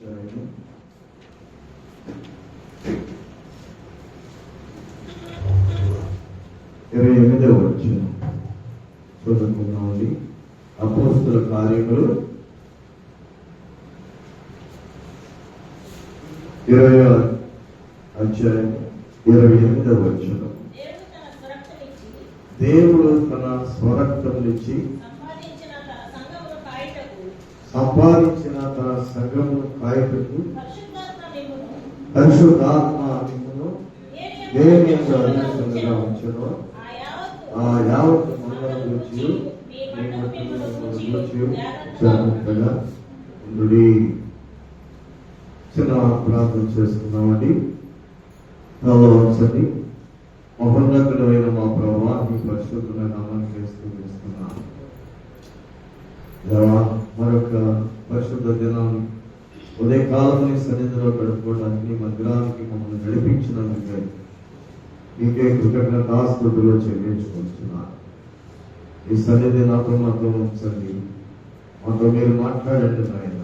అధ్యాయము 28వ వచనం చదువుకున్నామండి. అపోస్తల కార్యములు 20వ అధ్యాయం 28వ వచనం. దేవుడు తన స్వరక్తమునిచ్చి సంపాదించిన తన సంఘమును కాయటకు పరిశుద్ధాత్మ మిమ్మును దేని యందు అధిష్ఠులుగా ఉంచెనో ఆ యావత్ మందరం గురించి మీ మట్టుకు గురించి జాగ్రత్తగా ఉండుడి. చిన్న ప్రార్థన చేసుకున్నామండి. ఉంచండి. మహోన్నతుడైన మా ప్రభువా, మీ పరిశుద్ధమైన నామాన్ని వేస్తున్నాను. మరొక పరిశుద్ధ దినాన్ని ఉదయకాలం సన్నిధిలో గడుపుకోవడానికి మందిరానికి మమ్మల్ని నడిపించినందుకే మీకే కృతజ్ఞతాస్తుతులు చెల్లించుకుంటున్నాను. ఈ సన్నిధి మాతో ఉంచండి. మాతో మీరు మాట్లాడండి నాయన.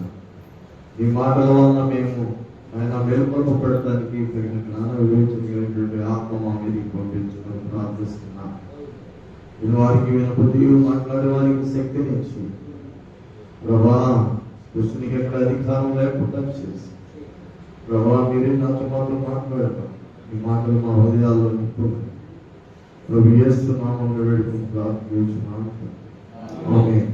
ఈ మాటల వలన మేము ఆయన మేల్కొల్పబడటానికి తగిన జ్ఞాన వివేచనటువంటి ఆత్మ మా మీదకి పంపించడం ప్రార్థిస్తున్నాం. నేను వారికి వినబుద్ధి మాట్లాడే వారికి శక్తినిచ్చి ప్రభా కృష్ణునికి ఎక్కడ అధికారం లేకుండా చేసి ప్రభా మీరే నాతో మాటలు మాట్లాడతాం. ఈ మాటలు మా హృదయాల్లో నింపుతాం. ప్రభు యేసునామమున వేడుకొని ప్రార్థించున్నాము. ఆమేన్.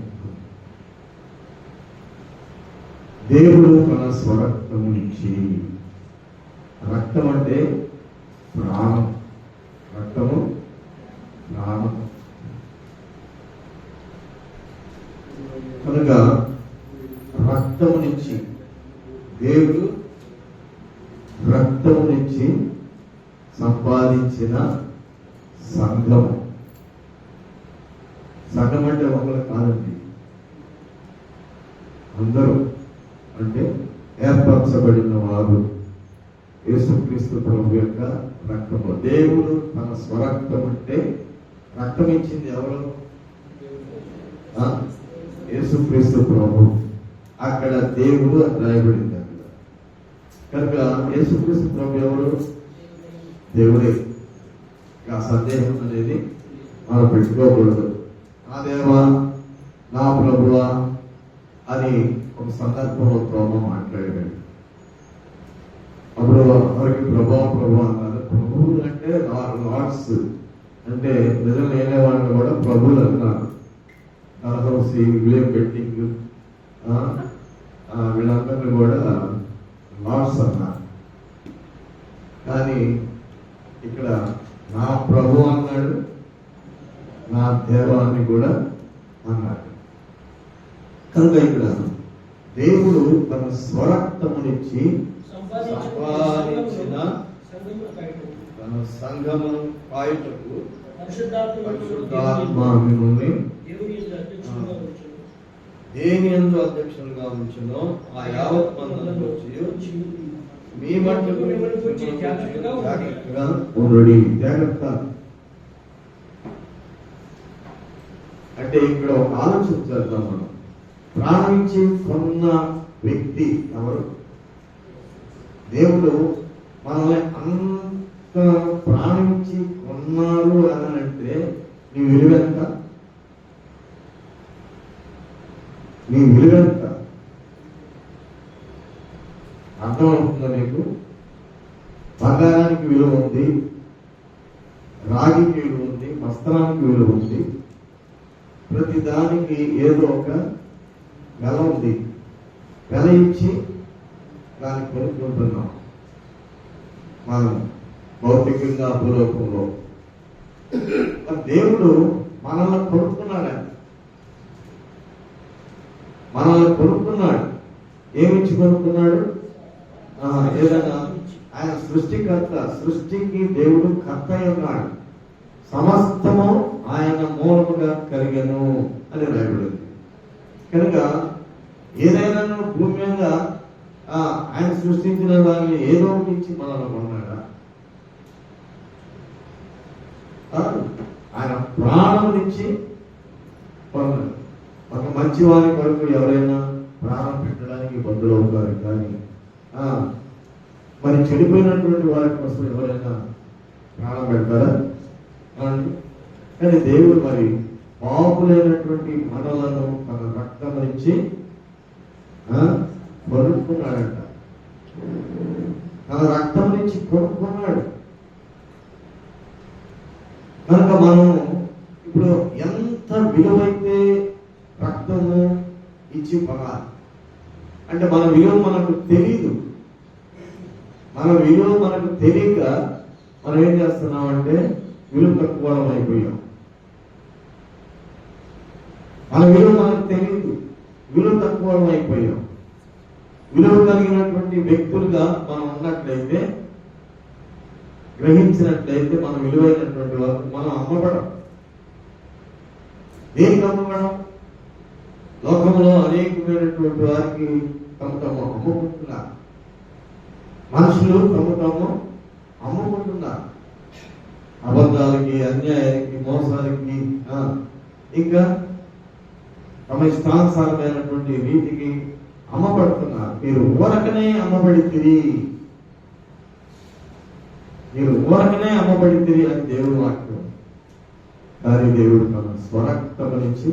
దేవుడు తన స్వరక్తము నుంచి, రక్తం అంటే ప్రాణం, రక్తము ప్రాణం కనుక రక్తము నుంచి దేవుడు రక్తము నుంచి సంపాదించిన సంఘం. సంఘం అంటే ఒకరు కాదండి, అందరూ. అంటే ఏర్పరచబడిన వారు యేసుక్రీస్తు ప్రభు యొక్క రక్తము. దేవుడు తన స్వరక్తం అంటే రక్తం ఇచ్చింది ఎవరు? యేసుక్రీస్తు ప్రభు. అక్కడ దేవుడు అని రాయబడింది. అక్కడ కనుక యేసుక్రీస్తు ప్రభు ఎవరు? దేవుడే. ఆ సందేహం అనేది మనం పెట్టుకోకూడదు. నా దేవా, నా ప్రభువా అని ఒక సందర్భంలో ప్రభు మాట్లాడాడు. అప్పుడు వారికి ప్రభా అన్నారు. ప్రభువులు అంటే లార్డ్స్ అంటే నిజమైన వాళ్ళని కూడా ప్రభువులు అన్నారు. హౌసి, విలియం బెట్టింగ్ వీళ్ళందరినీ కూడా లార్డ్స్ అన్నారు. కానీ ఇక్కడ నా ప్రభు అన్నాడు, నా దేవాన్ని కూడా అన్నాడు. కనుక ఇక్కడ దేవుడు తన స్వరక్తమునిచ్చి సంపాదించిన తన సంఘమును కాయుటకు పరిశుద్ధాత్మ మిమ్ముల్ని దేని యందు అధ్యక్షులుగా ఉంచునో ఆ యావత్ మందరం వచ్చి మీ మట్టుకు జాగ్రత్తగా ఉండుడి. జాగ్రత్త అంటే ఇక్కడ ఒక ఆలోచన చేద్దాం. మనం ప్రాణించి కొన్న వ్యక్తి ఎవరు? దేవుడు మనల్ని అంత ప్రాణించి కొన్నారు అని అంటే నీ విలువెంత? నీ విలువెంత అర్థమవుతుందా మీకు? బంగారానికి విలువ ఉంది, రాగికి విలువ ఉంది, వస్త్రానికి విలువ ఉంది. ప్రతి దానికి ఏదో ఒక వెల ఉంది. వెల ఇచ్చి దాన్ని కొనుక్కుంటున్నాం మనం భౌతికంగా, అపూర్వకంలో. దేవుడు మనల్ని కొనుక్కున్నాడు. మనల్ని కొనుక్కున్నాడు. ఏమిచ్చి కొనుక్కున్నాడు? ఏదైనా ఆయన సృష్టికర్త. సృష్టికి దేవుడు కర్త ఉన్నాడు. సమస్తము ఆయన మూలముగా కలిగను అని రాయబడింది. కనుక ఏదైనా భూమి మీద ఆయన సృష్టించిన దాన్ని ఏదో నుంచి మనల్ని కొన్నాడా? ఆయన ప్రాణం నుంచి కొన్నాడు. ఒక మంచి వారి కొరకు ఎవరైనా ప్రాణం పెట్టడానికి బదులవుతారు. కానీ మరి చెడిపోయినటువంటి వారి కోసం ఎవరైనా ప్రాణం పెడతారా? కానీ దేవుడు మరి పాపులైనటువంటి మనలను తన రక్తం నుంచి కొనుక్కున్నాడంట. తన రక్తం నుంచి కొనుక్కున్నాడు. కనుక మనం ఇప్పుడు ఎంత విలువైతే రక్తము ఇచ్చి కొనాలి అంటే మన విలువ మనకు తెలియదు. మన విలువ మనకు తెలియక మనం ఏం చేస్తున్నామంటే విలువ తక్కువ అయిపోయాం. మన విలువ మనకు తెలియదు, విలువ తక్కువ అయిపోయాం. విలువ కలిగినటువంటి వ్యక్తులుగా మనం ఉన్నట్లయితే, గ్రహించినట్లయితే మన విలువైనటువంటి వారు మనం అమ్మబడం. దేనికి అమ్మబడం? లోకంలో అనేకమైనటువంటి వారికి తమ తమ అమ్ముకుంటున్నారు. మనుషులు తమ తాము అమ్ముకుంటున్నారు. అబద్ధాలకి, అన్యాయానికి, మోసాలకి, ఇంకా తమ ఇష్టానుసారమైనటువంటి రీతికి అమ్మబడుతున్నారు. మీరు ఊరకనే అమ్మబడితిరి, మీరు ఊరకనే అమ్మబడితిరి అని దేవుడు వాక్యం. కానీ దేవుడు తన స్వరక్తము నుంచి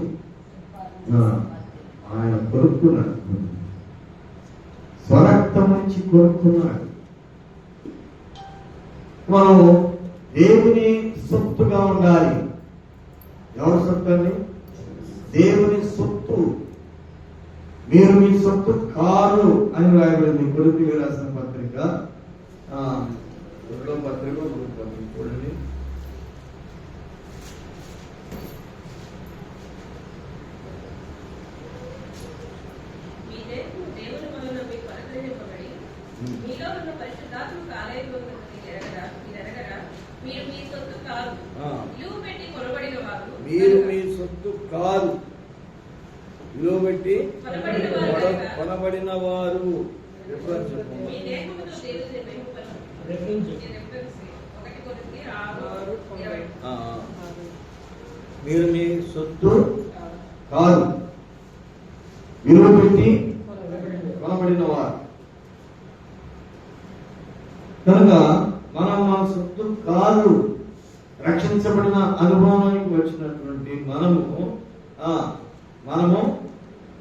ఆయన కొనుక్కున్నాడు. స్వరక్తం నుంచి కొనుక్కున్నాడు. మనం దేవుని సొత్తుగా ఉండాలి. ఎవరి సొత్తు అండి? దేవుని సొత్తు. మీరు మీ సొత్తు కారు అని రాయబడింది. కొరింథీయులకు రాసిన పత్రిక 2వ పత్రిక చూడండి. మీరు మీ సొత్తు కాదు, విలువ పెట్టి కొనబడిన వారు. మీరు మీ సొత్తు కాదు, విలువ పెట్టి కొనబడిన వారు. కనుక మనం మన సొత్తు కాదు. రక్షించబడిన అనుభవానికి వచ్చినటువంటి మనము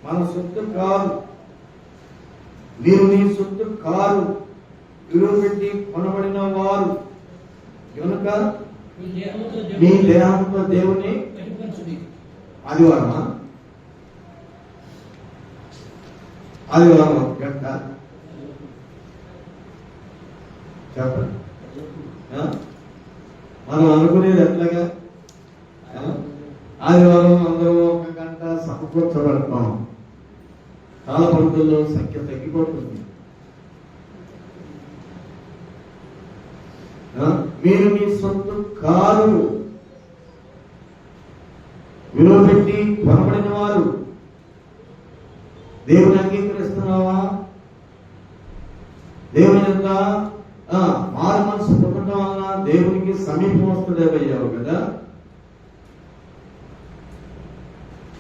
మన సొత్తు కాదు. మీరు మీ సొత్తు కాదు, విలువ పెట్టి కొనబడిన వారు. కనుక మీ దేహంతో దేవుని ఆదివారమా? ఆదివారం గంట చెప్పండి. మనం అనుకునేది ఎట్లాగా? ఆదివారం అందరూ 1 గంట సమకూర్చబడతాం. చాలా పండుగల్లో సంఖ్య తగ్గిపోతుంది. మీరు మీ సొంత కారు, విలువ పెట్టి కొనబడిన వారు. దేవుని అంగీకరిస్తున్నావా? దేవుని యొక్క మారు మనసు పొందడం వలన దేవునికి సమీపం వస్తుందేమయ్యావు కదా.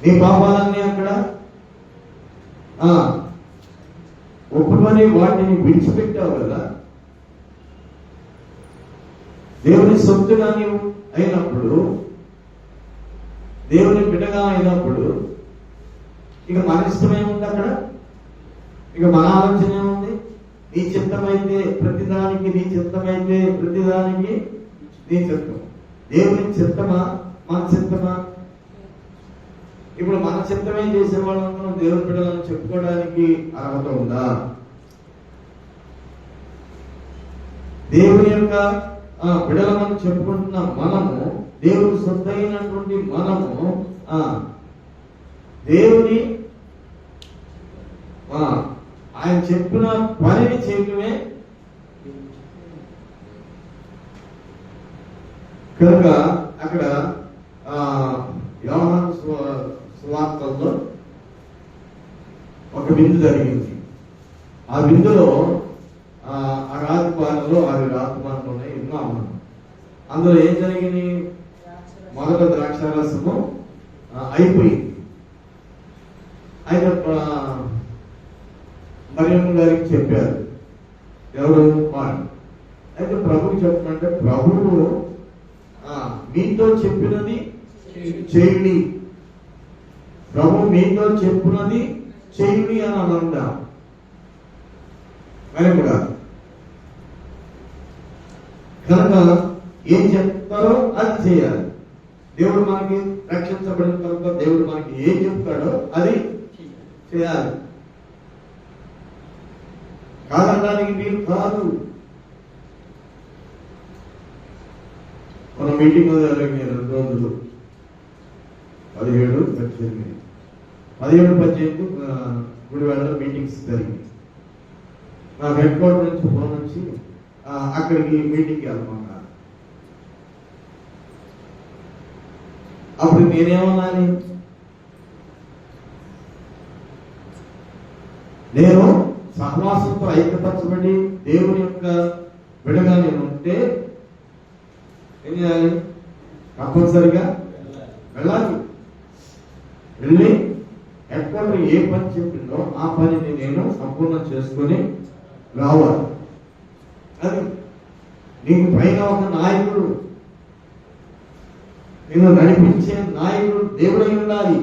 నీ పాపాలన్నీ అక్కడ ఒప్పుకొని వాటిని విడిచిపెట్టావు కదా. దేవుని సొత్తుగా నీవు అయినప్పుడు, దేవుని బిడ్డగా అయినప్పుడు ఇక మన ఇష్టమేముంది అక్కడ? ఇక మన ఆలోచన ఏముంది? నీ చిత్తమైతే ప్రతిదానికి, నీ చిత్తమైతే ప్రతిదానికి నీ చిత్తం. దేవుని చిత్తమా మన చిత్తమా? ఇప్పుడు మన చిత్తమే చేసే వాళ్ళందరం దేవుని బిడ్డలను చెప్పుకోవడానికి అర్హత ఉందా? దేవుని యొక్క బిడ్డలను చెప్పుకుంటున్న మనము, దేవుని సొంతైనటువంటి మనము దేవుని ఆయన చెప్పిన పనిని చేయటమే. కనుక అక్కడ యోహాను సువార్తల్లో ఒక విందు జరిగింది. ఆ విందులో ఆ రాజపాలనలో 6 రాజపాలనలు ఉన్నాయి, ఎన్నో అన్నాను. అందులో ఏం జరిగింది? మొదట ద్రాక్షారసము అయిపోయింది. అయితే మరియమ్మ గారికి చెప్పారు, ఎవరు? వాడు. అయితే ప్రభుకి చెప్తుంటే ప్రభువు మీతో చెప్పినది చేయుడి, ప్రభు మీతో చెప్పినది చేయుడి అని అనందా మరి కూడా. కనుక ఏం చెప్తారో అది చేయాలి. దేవుడు మనకి రక్షించబడిన తర్వాత దేవుడు మనకి ఏం చెప్తాడో అది చేయాలి. కాదనడానికి మీరు కాదు. మన మీటింగ్ 2 రోజులు 17, 18 గుడివాడలో మీటింగ్స్ జరిగింది. నాకు హెడ్ క్వార్టర్ నుంచి ఫోన్ వచ్చి అక్కడికి మీటింగ్కి వెళ్ళమన్నారు. అప్పుడు నేనేమన్నాను? నేను సహవాసంతో ఐక్యపరచబడి దేవుని యొక్క విడగా నేను ఉంటే ఏం చేయాలి? తప్పనిసరిగా వెళ్ళాలి. వెళ్ళి హెడ్ క్వార్టర్ ఏ పని చెప్పిందో ఆ పనిని నేను సంపూర్ణం చేసుకొని రావాలి. అది నీకు పైన ఒక నాయకుడు, నేను నడిపించే నాయకుడు దేవుడై ఉండాలి.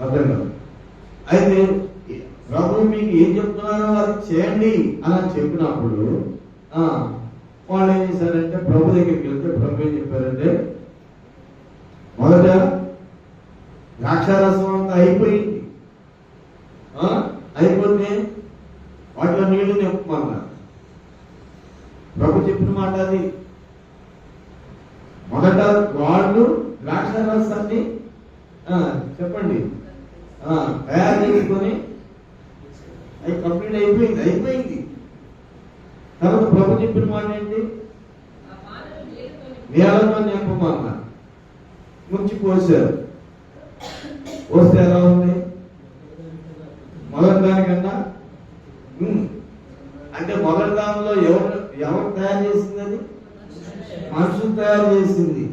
అర్థం కాదు. అయితే ప్రభు మీకు ఏం చెప్తున్నారో అది చేయండి అని చెప్పినప్పుడు వాళ్ళు ఏం చేశారంటే ప్రభు దగ్గరికి వెళ్తే ప్రభు ఏం చెప్పారంటే, మొదట ద్రాక్షారసం అంతా అయిపోయింది, అయిపోతే వాటిలో నీళ్లు నింపమన్నారు. ప్రభు చెప్పిన మాట అది. మొదట వాళ్ళు ద్రాక్షారసాన్ని చెప్పండి తయారు చేసుకొని అది కంప్లీట్ అయిపోయింది. తర్వాత ప్రభు చెప్పిన మాట ఏంటి? నీళ్ళతో నింపమన్నా. ముంచి పోసారు. పోస్తే ఎలా ఉంది? మొదటి దానికన్నా అంటే మొదటి దానిలో ఎవరు తయారు చేసింది? అది మనుషులు తయారు చేసింది.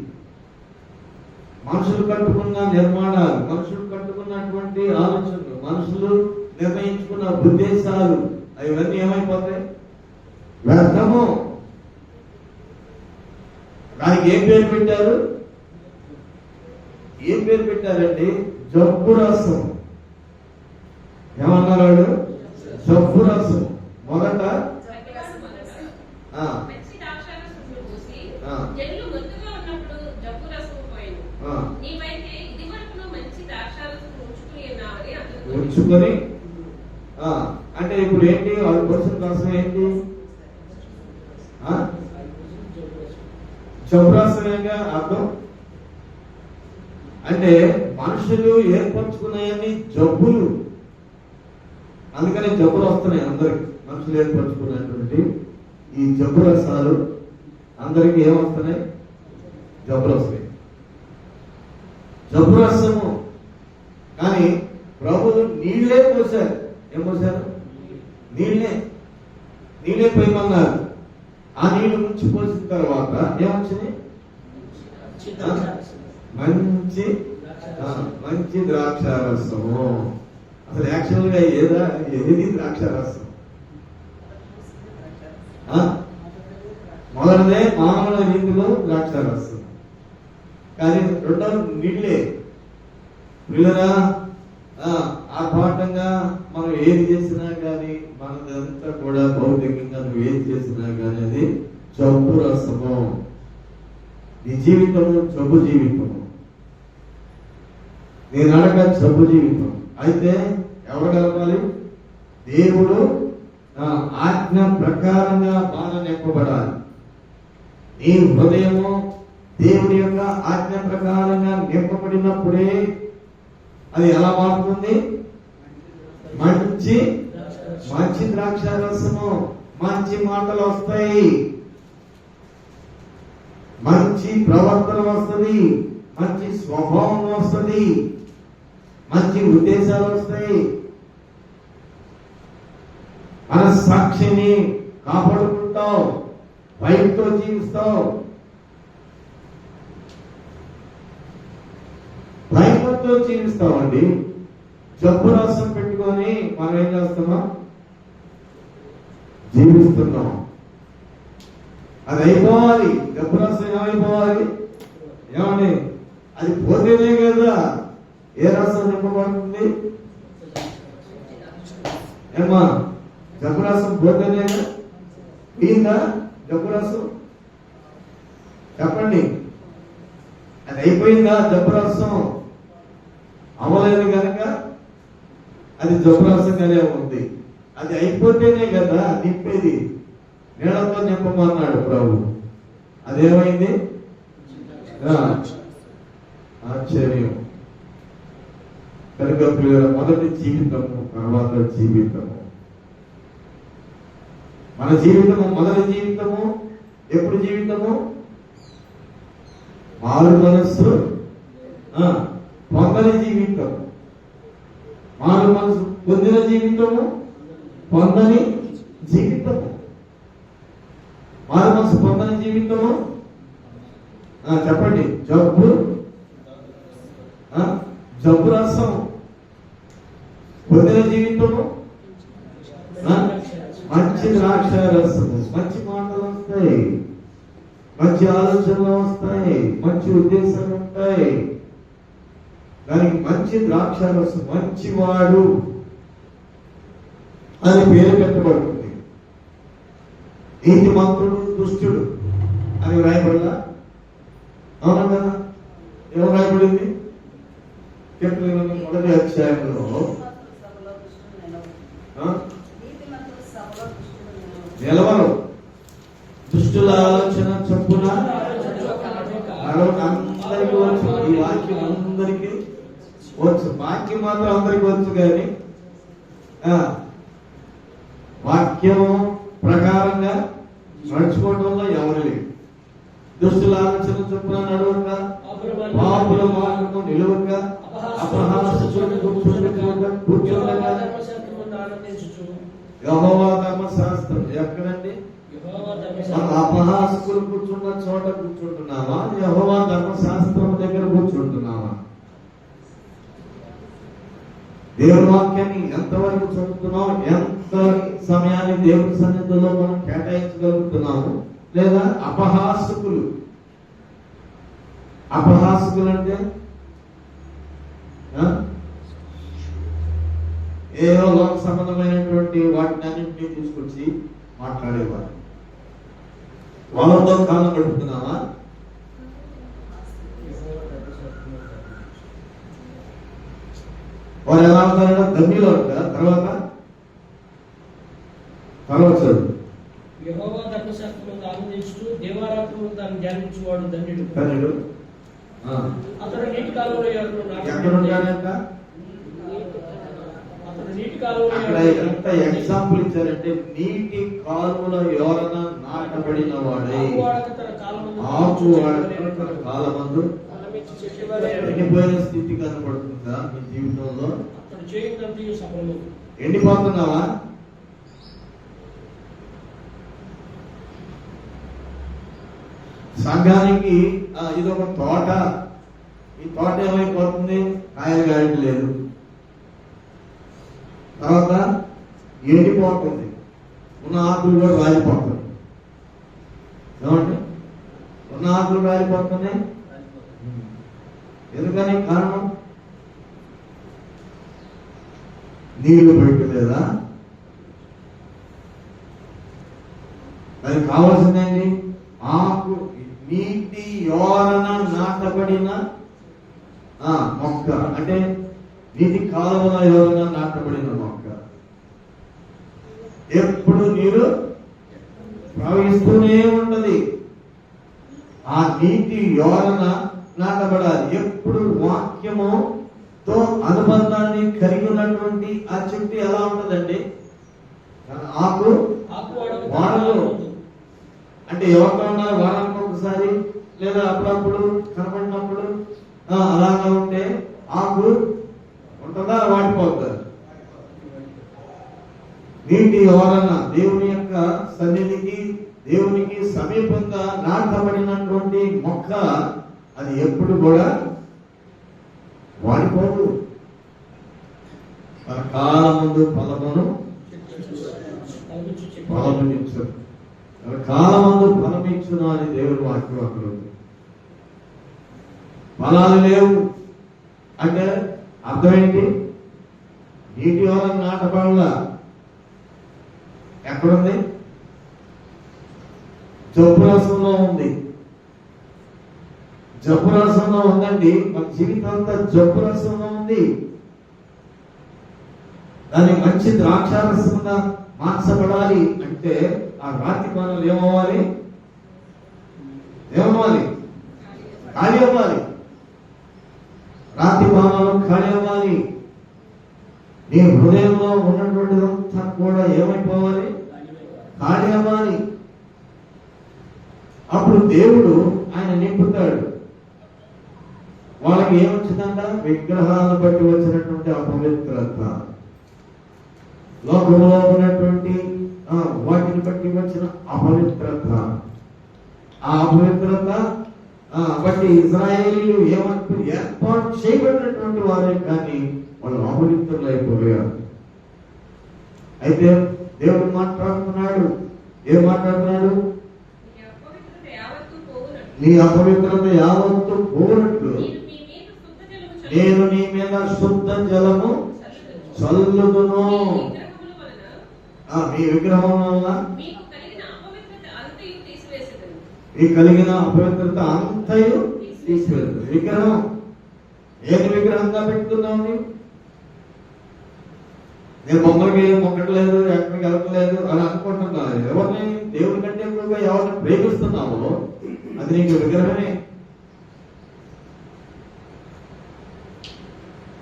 మనుషులు కట్టుకున్న నిర్మాణాలు, మనుషులు కట్టుకున్నటువంటి ఆలోచనలు, మనుషులు నిర్ణయించుకున్న ఉద్దేశాలు అవన్నీ ఏమైపోతాయి? వ్యర్థము. దానికి ఏం పేరు పెట్టారు? ఏం పేరు పెట్టారండి? జబ్బు రసం. ఏమన్నారు వాడు? జబ్బు రసం. మొదట ఉంచుకొని అంటే ఇప్పుడు ఏంటి? వాళ్ళ కోసం రసం ఏంటి? జబ్బురసంగా అర్థం అంటే మనుషులు ఏర్పరచుకున్నాయని జబ్బులు. అందుకని జబ్బులు వస్తున్నాయి అందరికి. మనుషులు ఏర్పరచుకున్నటువంటి ఈ జబ్బు రసాలు అందరికి ఏమొస్తున్నాయి? జబ్బులు వస్తాయి. జబ్బు రసము. కానీ ప్రభు నీళ్లే పోసారు. ఏం పోసారు? నీళ్ళే పోయమన్నారు. ఆ నీళ్లు ముంచి పోసిన తర్వాత ఏమొచ్చింది? మంచి ద్రాక్షారసము. అసలు యాక్చువల్ గా ఏది ద్రాక్షారసం? మొదటిదే మానవుల రీతిలో ద్రాక్షారసం, కానీ రెండో నీళ్ళే. పిల్లరా ఆర్భాటంగా మనం ఏది చేసినా కానీ మనదంతా కూడా భౌతికంగా నువ్వు ఏది చేసినా కానీ అది జబ్బు రసము. నీ జీవితము జబ్బు జీవితము. నేను అడగ జబ్బు జీవితం. అయితే ఎవరు కలపాలి? దేవుడు ఆజ్ఞ ప్రకారంగా బాగా నింపబడాలి. నీ హృదయము దేవుడి యొక్క ఆజ్ఞ ప్రకారంగా నింపబడినప్పుడే అది ఎలా మారుతుంది? మంచి ద్రాక్షారసము. మంచి మాటలు వస్తాయి, మంచి ప్రవర్తన వస్తుంది, మంచి స్వభావం వస్తుంది, మంచి ఉద్దేశాలు వస్తాయి. మన సాక్షిని కాపాడుకుంటావు, భయంతో జీవిస్తావు. భయంతో జీవిస్తామండి. జబ్బు రసం పెట్టుకొని మనం ఏం చేస్తున్నాం? జీవిస్తున్నాం. అది అయిపోవాలి. జబ్బురసం ఏమైపోవాలి? ఏమని? అది పోతేనే కదా ఏ రసం నింపబడుతుంది? ఏమా జబ్బురసం పోతేనే పోయిందా జబ్బురసం? చెప్పండి. అది అయిపోయిందా? జబ్బురసం అవ్వలేదు కనుక అది జబ్బురసంగానే ఉంది. అది అయిపోతేనే కదా నింపేది. నీళ్ళతో నింపమన్నాడు ప్రభు. అదేమైంది? ఆశ్చర్యం. కనుక మొదటి జీవితము, తర్వాత జీవితము. మన జీవితము మొదటి జీవితము ఎప్పుడు జీవితము? మారు మనస్సు పొందని జీవితము. మారు మనసు పొందిన జీవితము, పొందని జీవితము. మారు మనసు పొందని జీవితము చెప్పండి. జబ్బు రసం పొందిన జీవితము, మంచి ద్రాక్ష రసము. మంచి మాటలు వస్తాయి, మంచి ఆలోచనలు వస్తాయి, మంచి ఉద్దేశాలు ఉంటాయి. దానికి మంచి ద్రాక్ష రసం, మంచివాడు అని పేరు పెట్టబడుతుంది. నీతిమంతుడు, దుష్టుడు అని రాయబడలా? అవునా కదా? ఏమో రాయబడింది? మొదటి అధ్యాయంలో నిలవరు. దుష్టుల ఆలోచన చొప్పున అందరికీ వచ్చు. ఈ వాక్యం అందరికీ వచ్చు. వాక్యం మాత్రం అందరికీ వచ్చు, కానీ వాక్యం ప్రకారంగా నడుచుకోవడంలో ఎవరు లేరు. దుష్టుల ఆలోచన చొప్పున నడవక, పాపుల మార్గము నిలవక, అపహాసకులను కూర్చోక యెహోవా ధర్మశాస్త్రం. ఎక్కడండి? అపహాసకులు కూర్చున్న చోట కూర్చుంటున్నావా? యెహోవా ధర్మశాస్త్రం దగ్గర కూర్చుంటున్నావా? దేవుని వాక్యాన్ని ఎంతవరకు చదువుతున్నాం? ఎంత సమయాన్ని దేవుని సన్నిధిలో మనం కేటాయించగలుగుతున్నాము? లేదా అపహాసకులు అంటే ఏదో లోక సంబంధమైనటువంటి వాటిని అన్నింటినీ తీసుకొచ్చి మాట్లాడేవారు. వాళ్ళతో కాలం గడుపుతున్నావా? వారు ఎలా ఉంటారంటే ధన్యులు అంటారు. తర్వాత చదువు. యెహోవా ధర్మశాస్త్రమును ఆనందించుచు దేవారాత్రమును తాను ధ్యానించువాడు ధన్యుడు. అతడు నీటి కాలువలో ఎక్కడ ఉంటాడంట? ఎంత ఎగ్జాంపుల్ ఇచ్చారంటే, నీటి కాలువల ఎవరన్నా నాటబడిన వాడే, ఆకు వాడక తన కాలమందు ఎండిపోయిన స్థితి కనపడుతుందా మీ జీవితంలో? ఎండిపోతున్నావా? సంఘానికి ఇదొక తోట. ఈ తోట ఏమైపోతుంది? కాయలు గాయలు లేదు. తర్వాత ఎండిపోతుంది. ఉన్న ఆకులు కూడా రాలిపోతుంది. ఏమంటే ఉన్న ఆకులు రాలిపోతున్నాయి. ఎందుకని? కారణం నీళ్లు పెట్టలేదా? దానికి కావాల్సిందండి ఆకు. నీటి యోరన నాటబడిన మొక్క అంటే నీటి కాలువల యోరన నాటబడిన మొక్క. ఎప్పుడు నీరు ప్రవహిస్తూనే ఉంటది. ఆ నీటి యోరన నాటబడాలి. ఎప్పుడు వాక్యముతో అనుబంధాన్ని కలిగి ఉన్నటువంటి ఆ చెట్టు ఎలా ఉంటదండి? ఆకు వాడలు అంటే ఎవరితో ఉన్నారు? వారానికి ఒకసారి లేదా అప్పుడప్పుడు కనపడినప్పుడు అలాగా ఉంటే ఆకు ఉంటుందా? వాడిపోతుంది. నీటి యోరన దేవుని యొక్క సన్నిధికి, దేవునికి సమీపంగా నాటబడినటువంటి మొక్క అది ఎప్పుడు కూడా వాడిపోదు. తన కాలమందు ఫలమును ఫలమిచ్చు, తన కాలమందు ఫలమిచ్చును అని దేవుడు వాక్యం అక్కడ ఉంది. ఫలాలు లేవు అంటే అర్థం ఏంటి? నీటి వల్ల నాటపడలా. ఎక్కడుంది? జబ్బురసంలో ఉంది. జబ్బురసంలో ఉందండి. మన జీవితం అంతా జబ్బురసంలో ఉంది. దాన్ని మంచి ద్రాక్షారసంగా మార్చబడాలి అంటే ఆ రాతి పానలు ఏమవ్వాలి? ఖాళీ అవ్వాలి. రాతి పానాలు ఖాళీ అవ్వాలి. నీ హృదయంలో ఉన్నటువంటిదంతా కూడా ఏమైపోవాలి? ఖాళీ అవ్వాలి. అప్పుడు దేవుడు ఆయన నింపుతాడు. వాళ్ళకి ఏమొచ్చిందంట? విగ్రహాలను బట్టి వచ్చినటువంటి అపవిత్రత, లోకంలో ఉన్నటువంటి వాటిని బట్టి వచ్చిన అపవిత్రత, ఆ అపవిత్రత బట్టి ఇశ్రాయేలీయులు ఏమంటారు? ఏర్పాటు చేయబడినటువంటి వారే, కానీ వాళ్ళు అపవిత్రులు అయిపోయారు. అయితే దేవుడు మాట్లాడుతున్నాడు. ఏం మాట్లాడుతున్నాడు? నీ అపవిత్రత యావత్తు పోనట్లు నేను నీ మీద శుద్ధ జలము చల్లుదును. మీ విగ్రహం వల్ల మీకు కలిగిన అపవిత్రత అంతయు తీసివేస్తుంది. విగ్రహం ఏది విగ్రహంగా పెట్టుకున్నావు? నేను బొమ్మలకి మొక్కట్లేదు, ఎక్కడికి వెళ్ళట్లేదు అని అనుకుంటున్నాను. ఎవరిని? దేవుడి కంటే ఎక్కువగా ఎవరిని ప్రేమిస్తున్నావో అది నీకు విగ్రహమే.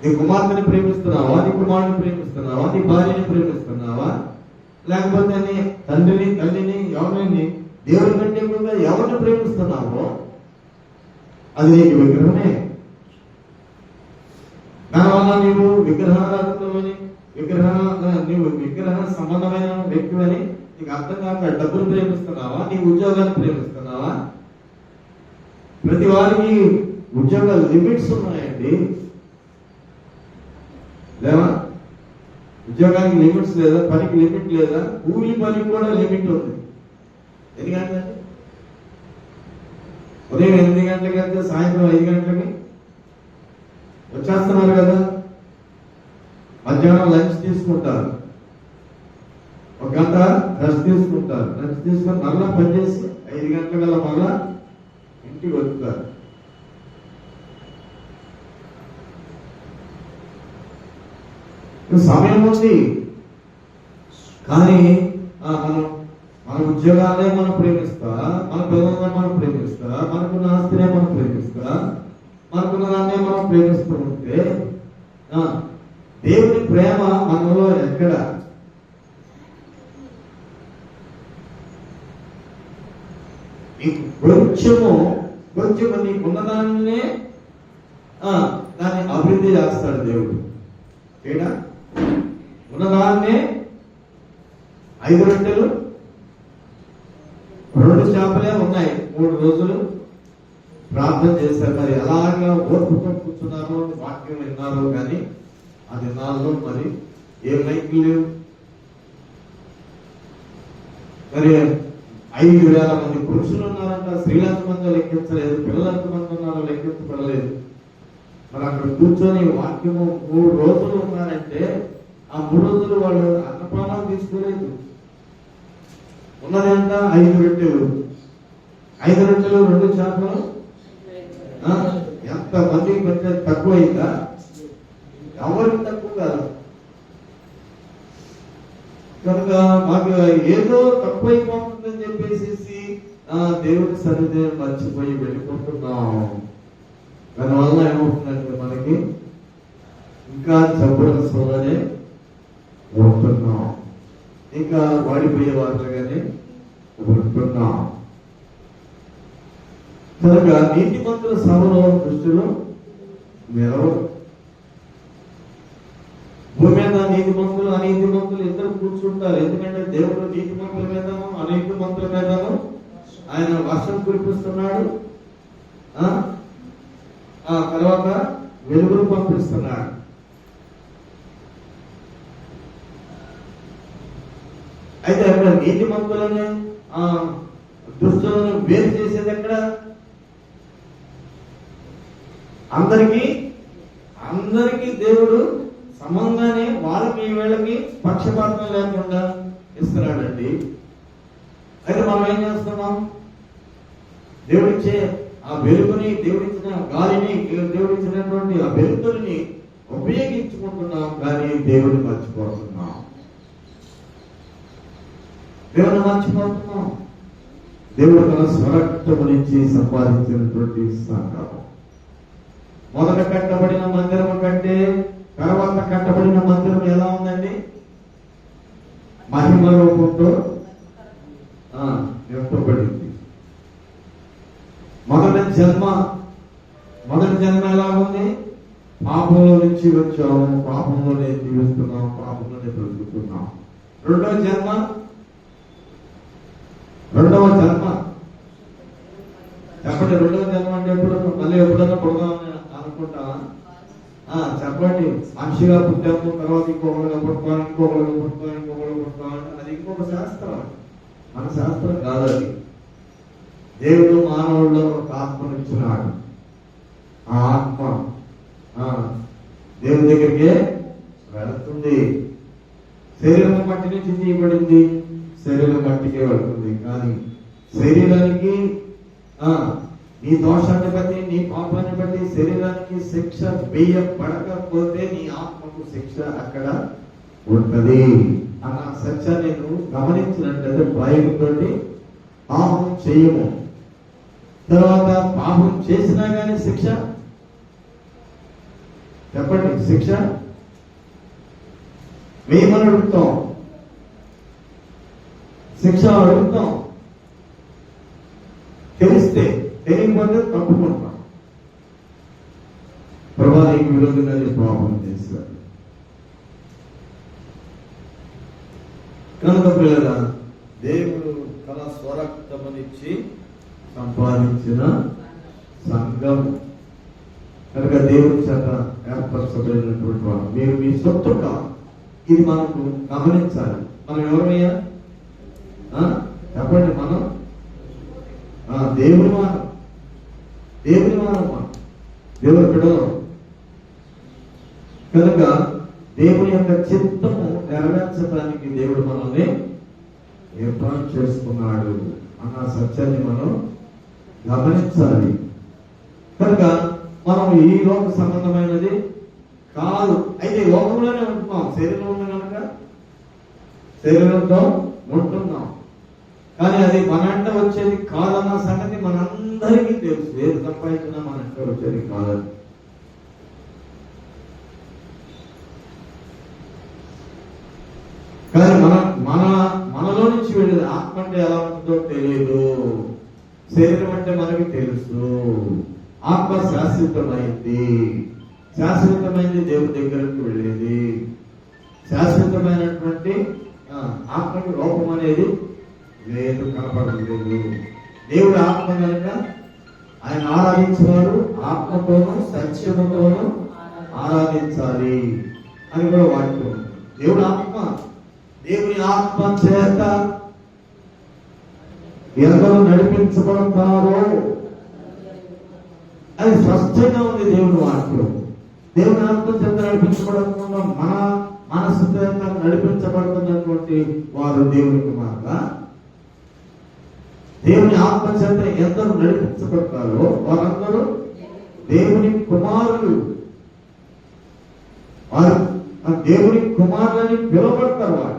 నీ కుమార్తెని ప్రేమిస్తున్నావా? నీ కుమారుని ప్రేమిస్తున్నావా? నీ భార్యని ప్రేమిస్తున్నావా? లేకపోతే నీ తండ్రిని, తల్లిని, ఎవరిని? దేవుడి కంటే ఎక్కువగా ఎవరిని ప్రేమిస్తున్నావో అది నీకు విగ్రహమే. దానివల్ల నీవు విగ్రహారాధనలోని నీవు విగ్రహ సంబంధమైన వ్యక్తివని నీకు అర్థం కాక డబ్బులు ప్రేమిస్తున్నావా? నీ ఉద్యోగాన్ని ప్రేమిస్తున్నావా? ప్రతి వారికి ఉద్యోగ లిమిట్స్ ఉన్నాయండి. లేవా? ఉద్యోగానికి లిమిట్స్ లేదా? పనికి లిమిట్ లేదా? కూలి పనికి కూడా లిమిట్ ఉంది. ఎన్ని గంటలండి? ఉదయం 8 గంటలకి వెళ్తే సాయంత్రం 5 గంటలకి వచ్చేస్తున్నారు కదా. మధ్యాహ్నం లంచ్ తీసుకుంటారు, 1 గంట రెస్ట్ తీసుకుంటారు. రెస్ట్ తీసుకొని మళ్ళా పనిచేసి 5 గంటల మళ్ళా ఇంటికి వస్తారు. సమయం ఉంది, కానీ మన ఉద్యోగాలే మనం ప్రేమిస్తా, మన పిల్లలనే మనం ప్రేమిస్తా, మనకున్న ఆస్తినే మనం ప్రేమిస్తా, మనకున్న దాన్నే మనం ప్రేమిస్తూ ఉంటే దేవుని ప్రేమ మనలో ఎక్కడ? కొంచెము నీకున్నదాన్నే దాన్ని అభివృద్ధి చేస్తాడు దేవుడు. ఏడా? ఉన్నదాన్నే 5 రొట్టెలు 2 చేపలే ఉన్నాయి. 3 రోజులు ప్రార్థన చేశారు. మరి ఎలాగా ఓర్పుతో కూర్చున్నారో, వాక్యం విన్నారో, కానీ ఆ దినాల్లో మరి ఏ మైకులు లేవు. మరి 5,000 మంది పురుషులు ఉన్నారంట. స్త్రీలు ఎంతమంది లెక్కించలేదు, పిల్లలు ఎంతమంది ఉన్నారో లెక్కించబడలేదు. మరి అక్కడ కూర్చొని వాక్యము 3 రోజులు ఉన్నారంటే ఆ 3 రోజులు వాళ్ళు అన్నపానాలు తీసుకోలేదు. ఉన్నది అంట 5 రొట్టెలు, 5 రొట్టెలు 2 చేపలు. ఎంత మందికి పెద్ద తక్కువైందా? ఎవరికి తక్కువ కాదు. కనుక మాకు ఏదో తక్కువైపోతుందని చెప్పేసి దేవుడి సన్నిధిని మర్చిపోయి వెళ్ళిపోతున్నాం. దానివల్ల ఏమవుతుందంటే మనకి ఇంకా జబ్బురసంలోనే ఉంటున్నాం, ఇంకా వాడిపోయే వాటిగానే ఉంటున్నాం. కనుక నీతిమంతుల సభలో దృష్టిలో మెరవరు. భూమి మీద నీతిమంతులు అనీతిమంతులు ఇద్దరు కూర్చుంటారు. ఎందుకంటే దేవుడు నీతిమంతుల మీదను అనీతిమంతుల మీదను ఆయన వర్షం కురిపిస్తున్నాడు, తర్వాత వెలుగును పంపిస్తున్నాడు. అయితే అక్కడ నీతిమంతులను దుష్టులను వేరు చేసేది ఎక్కడ? అందరికీ దేవుడు సమంగానే వాళ్ళకి వీళ్ళకి పక్షపాతం లేకుండా ఇస్తున్నాడండి. అయితే మనం ఏం చేస్తున్నాం? దేవుడిచ్చే ఆ వెలుగుని, దేవుడిచ్చిన గాలిని, దేవుడిచ్చినటువంటి ఆ వెలుగుని ఉపయోగించుకుంటున్నాం, కానీ దేవుడిని మర్చిపోతున్నాం. దేవుడిని మర్చిపోతున్నాం. దేవుడు తన స్వరక్తము నుంచి సంపాదించినటువంటి సంఘం మొదట కట్టబడిన మందిరం కంటే తర్వాత కట్టబడిన మందిరం ఎలా ఉందండి? మహిమ రూపంతో నింపబడింది. మొదటి జన్మ ఎలా ఉంది? పాపంలో నుంచి వచ్చాము, పాపంలోనే జీవిస్తున్నాం, పాపంలోనే బ్రతుకుతున్నాం. రెండవ జన్మ చెప్పండి. రెండవ జన్మ అంటే ఎప్పుడు? మళ్ళీ ఎప్పుడన్నా పుడదామని అనుకుంటామా? చెప్పండి. మనిషిగా పుట్టాము, తర్వాత ఇంకొకరుగా పుడతాం, అది ఇంకొక శాస్త్రం. మన శాస్త్రం కాదు అది. దేవుడు మానవుల్లో ఒక ఆత్మను ఇచ్చినాడు. ఆ ఆత్మ దేవుని దగ్గరికే వెళుతుంది. శరీరం మట్టి నుంచి తీయబడింది, శరీరం మట్టికే వెళుతుంది. కానీ శరీరానికి నీ దోషాన్ని బట్టి, నీ పాపాన్ని బట్టి శరీరానికి శిక్ష వేయబడకపోతే నీ ఆత్మకు శిక్ష అక్కడ ఉంటది అన్న సత్యాన్ని నువ్వు గమనించినట్లయితే భయంతో పాపం చేయము. తర్వాత పాపం చేసినా కానీ శిక్ష, చెప్పండి, శిక్ష వేయమని అడుగుతాం, శిక్ష అడుగుతాం. తెలియకపోతే తప్పుకుంటాం. ప్రభా నీకు విరోధంగా పాపం చేశారు కనుక పిల్లరా, దేవుడు తన స్వరక్తమునిచ్చి సంపాదించిన సంఘం కనుక దేవుడి చేత ఏర్పరచబడినటువంటి వారు. మీరు మీ సొత్తుగా ఇది మనకు గమనించాలి. మనం ఎవరయ్యా? చెప్పండి. మనం దేవుని వారం, దేవుని బిడ్డలు. కనుక దేవుని యొక్క చిత్తము నెరవేర్చడానికి దేవుడు మనల్ని ఏర్పాటు చేసుకున్నాడు అన్న సత్యాన్ని మనం గమనించాలి. కనుక మనం ఈ లోక సంబంధమైనది కాదు. అయితే లోకంలోనే ఉంటున్నాం, శరీరం ఉంది కనుక శరీరంతో ఉంటున్నాం. కానీ అది మన అంట వచ్చేది కాదన్న సంగతి మనందరికీ తెలుసు. ఏది సంపాదించినా మన అంట వచ్చేది కాదని. కానీ మనలో నుంచి వెళ్ళేది ఆత్మ అంటే ఎలా ఉంటుందో తెలియదు, శరీరం అంటే మనకి తెలుసు. ఆత్మ శాశ్వతమైంది దేవుడి దగ్గరకు వెళ్ళేది. శాశ్వతమైనటువంటి ఆత్మకి రూపం అనేది లేదు, కనపడలేదు. దేవుడు ఆత్మ కనుక ఆయన ఆరాధించేవారు ఆత్మతోనూ సత్యముతోనూ ఆరాధించాలి అని కూడా వాక్యం. దేవుడు ఆత్మ, దేవుని ఆత్మ చేత ఎవరు నడిపించబడతారో అది స్పష్టంగా ఉంది దేవుని వాక్యం. దేవుని ఆత్మ చేత నడిపించబడకుండా మన మనసు చేత నడిపించబడుతున్నటువంటి వారు దేవుని కుమారులా. దేవుని ఆత్మ చేత ఎందరూ నడిపించబడతారో వారందరూ దేవుని కుమారులు. వారు దేవుని కుమారులని పిలువబడతారు. వారు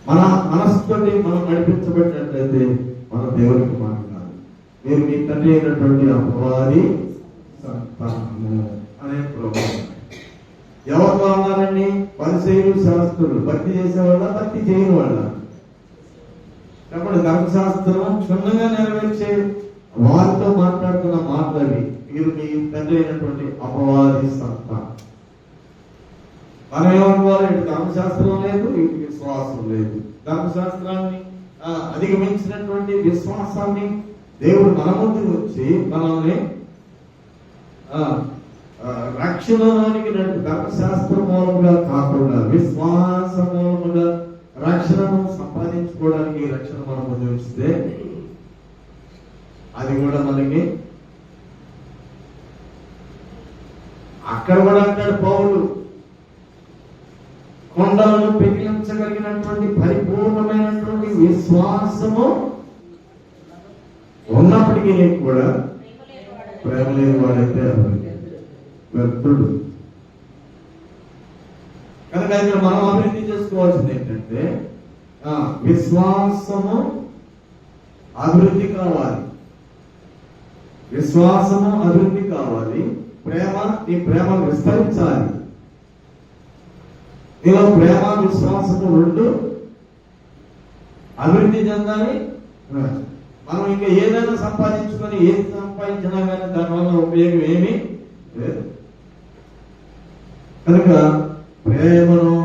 మన మనస్సుతో మనం నడిపించబడినట్లయితే మన దేవుని కుమారులు కాదు. మీరు మీ తండ్రి అయినటువంటి అపవాది సంతానము అనే ప్రోగ్రాం. ఎవరు అన్నారండి? పరిసయ్యులు, శాస్త్రులు. భక్తి చేసేవాళ్ళ, భక్తి చేయని వాళ్ళ? చెప్పండి. ధర్మశాస్త్రం క్షుణ్ణంగా నెరవేర్చే వారితో మాట్లాడుతున్న మాటలవి. మీరు మీ తండ్రి అయినటువంటి అపవాది సంతానం. మనం ఏమనుకోవాలి? ఇటు ధర్మశాస్త్రం లేదు, ఇటు విశ్వాసం లేదు. ధర్మశాస్త్రాన్ని అధిగమించినటువంటి విశ్వాసాన్ని దేవుడు మన ముందు వచ్చి మనల్ని రక్షణలోనికి ధర్మశాస్త్ర మూలంగా కాకుండా విశ్వాస మూలంగా రక్షణను సంపాదించుకోవడానికి ఈ రక్షణ మనం పొందిస్తే అది కూడా మనకి అక్కడ కూడా అంటాడు పౌలు, కొండలను పెకిలించగలిగినటువంటి పరిపూర్ణమైనటువంటి విశ్వాసము ఉన్నప్పటికీ కూడా ప్రేమ లేని వాడైతే వ్యర్థుడు. కనుక ఇక్కడ మనం అభివృద్ధి చేసుకోవాల్సింది ఏంటంటే విశ్వాసము అభివృద్ధి కావాలి, విశ్వాసము అభివృద్ధి కావాలి, ప్రేమ నీ ప్రేమ విస్తరించాలి. నీలో ప్రేమ విశ్వాసము రెండు అభివృద్ధి చెందాలి. మనం ఇంకా ఏదైనా సంపాదించుకొని ఏది సంపాదించినా కానీ దానివల్ల ఉపయోగం ఏమీ లేదు. కనుక ప్రేమను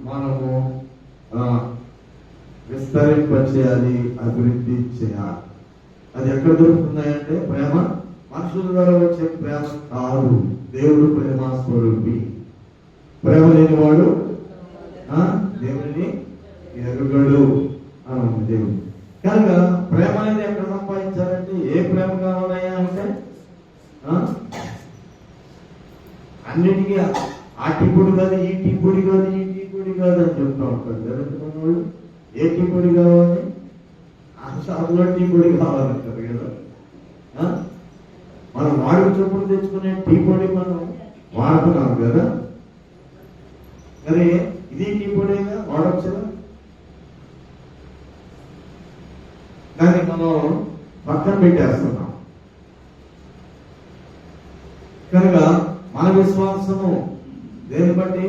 మనము విస్తరింపచేయాలి, అభివృద్ధి చేయాలి. అది ఎక్కడ దొరుకుతున్నాయంటే ప్రేమ మనుషుల ద్వారా వచ్చే ప్రేమ కాదు, దేవుడు ప్రేమ స్వరూపి. ప్రేమ లేనివాడు దేవుడిని ఎరుగడు అని దేవుడు. కనుక ప్రేమ అనేది ఎక్కడ సంపాదించాలంటే ఏ ప్రేమ కావాలయ్యా అంటే అన్నిటికీ ఆ టీపొడి కాదు, ఈ టీపొడి కాదు, ఈ టీపొడి కాదు అని చెప్తా ఉంటారు జరుగుతున్న వాళ్ళు. ఏ టీపొడి కావాలి? ఆ షాపులో టీపొడి కావాలంటారు కదా. మనం వాడుకు చొప్పులు తెచ్చుకునే టీపొడి మనం వాడుతున్నాం కదా, మరి ఇది టీపొడిగా వాడవచ్చుగా. దాన్ని మనం పక్కన పెట్టేస్తున్నాం. కనుక మన విశ్వాసము దేని బట్టి?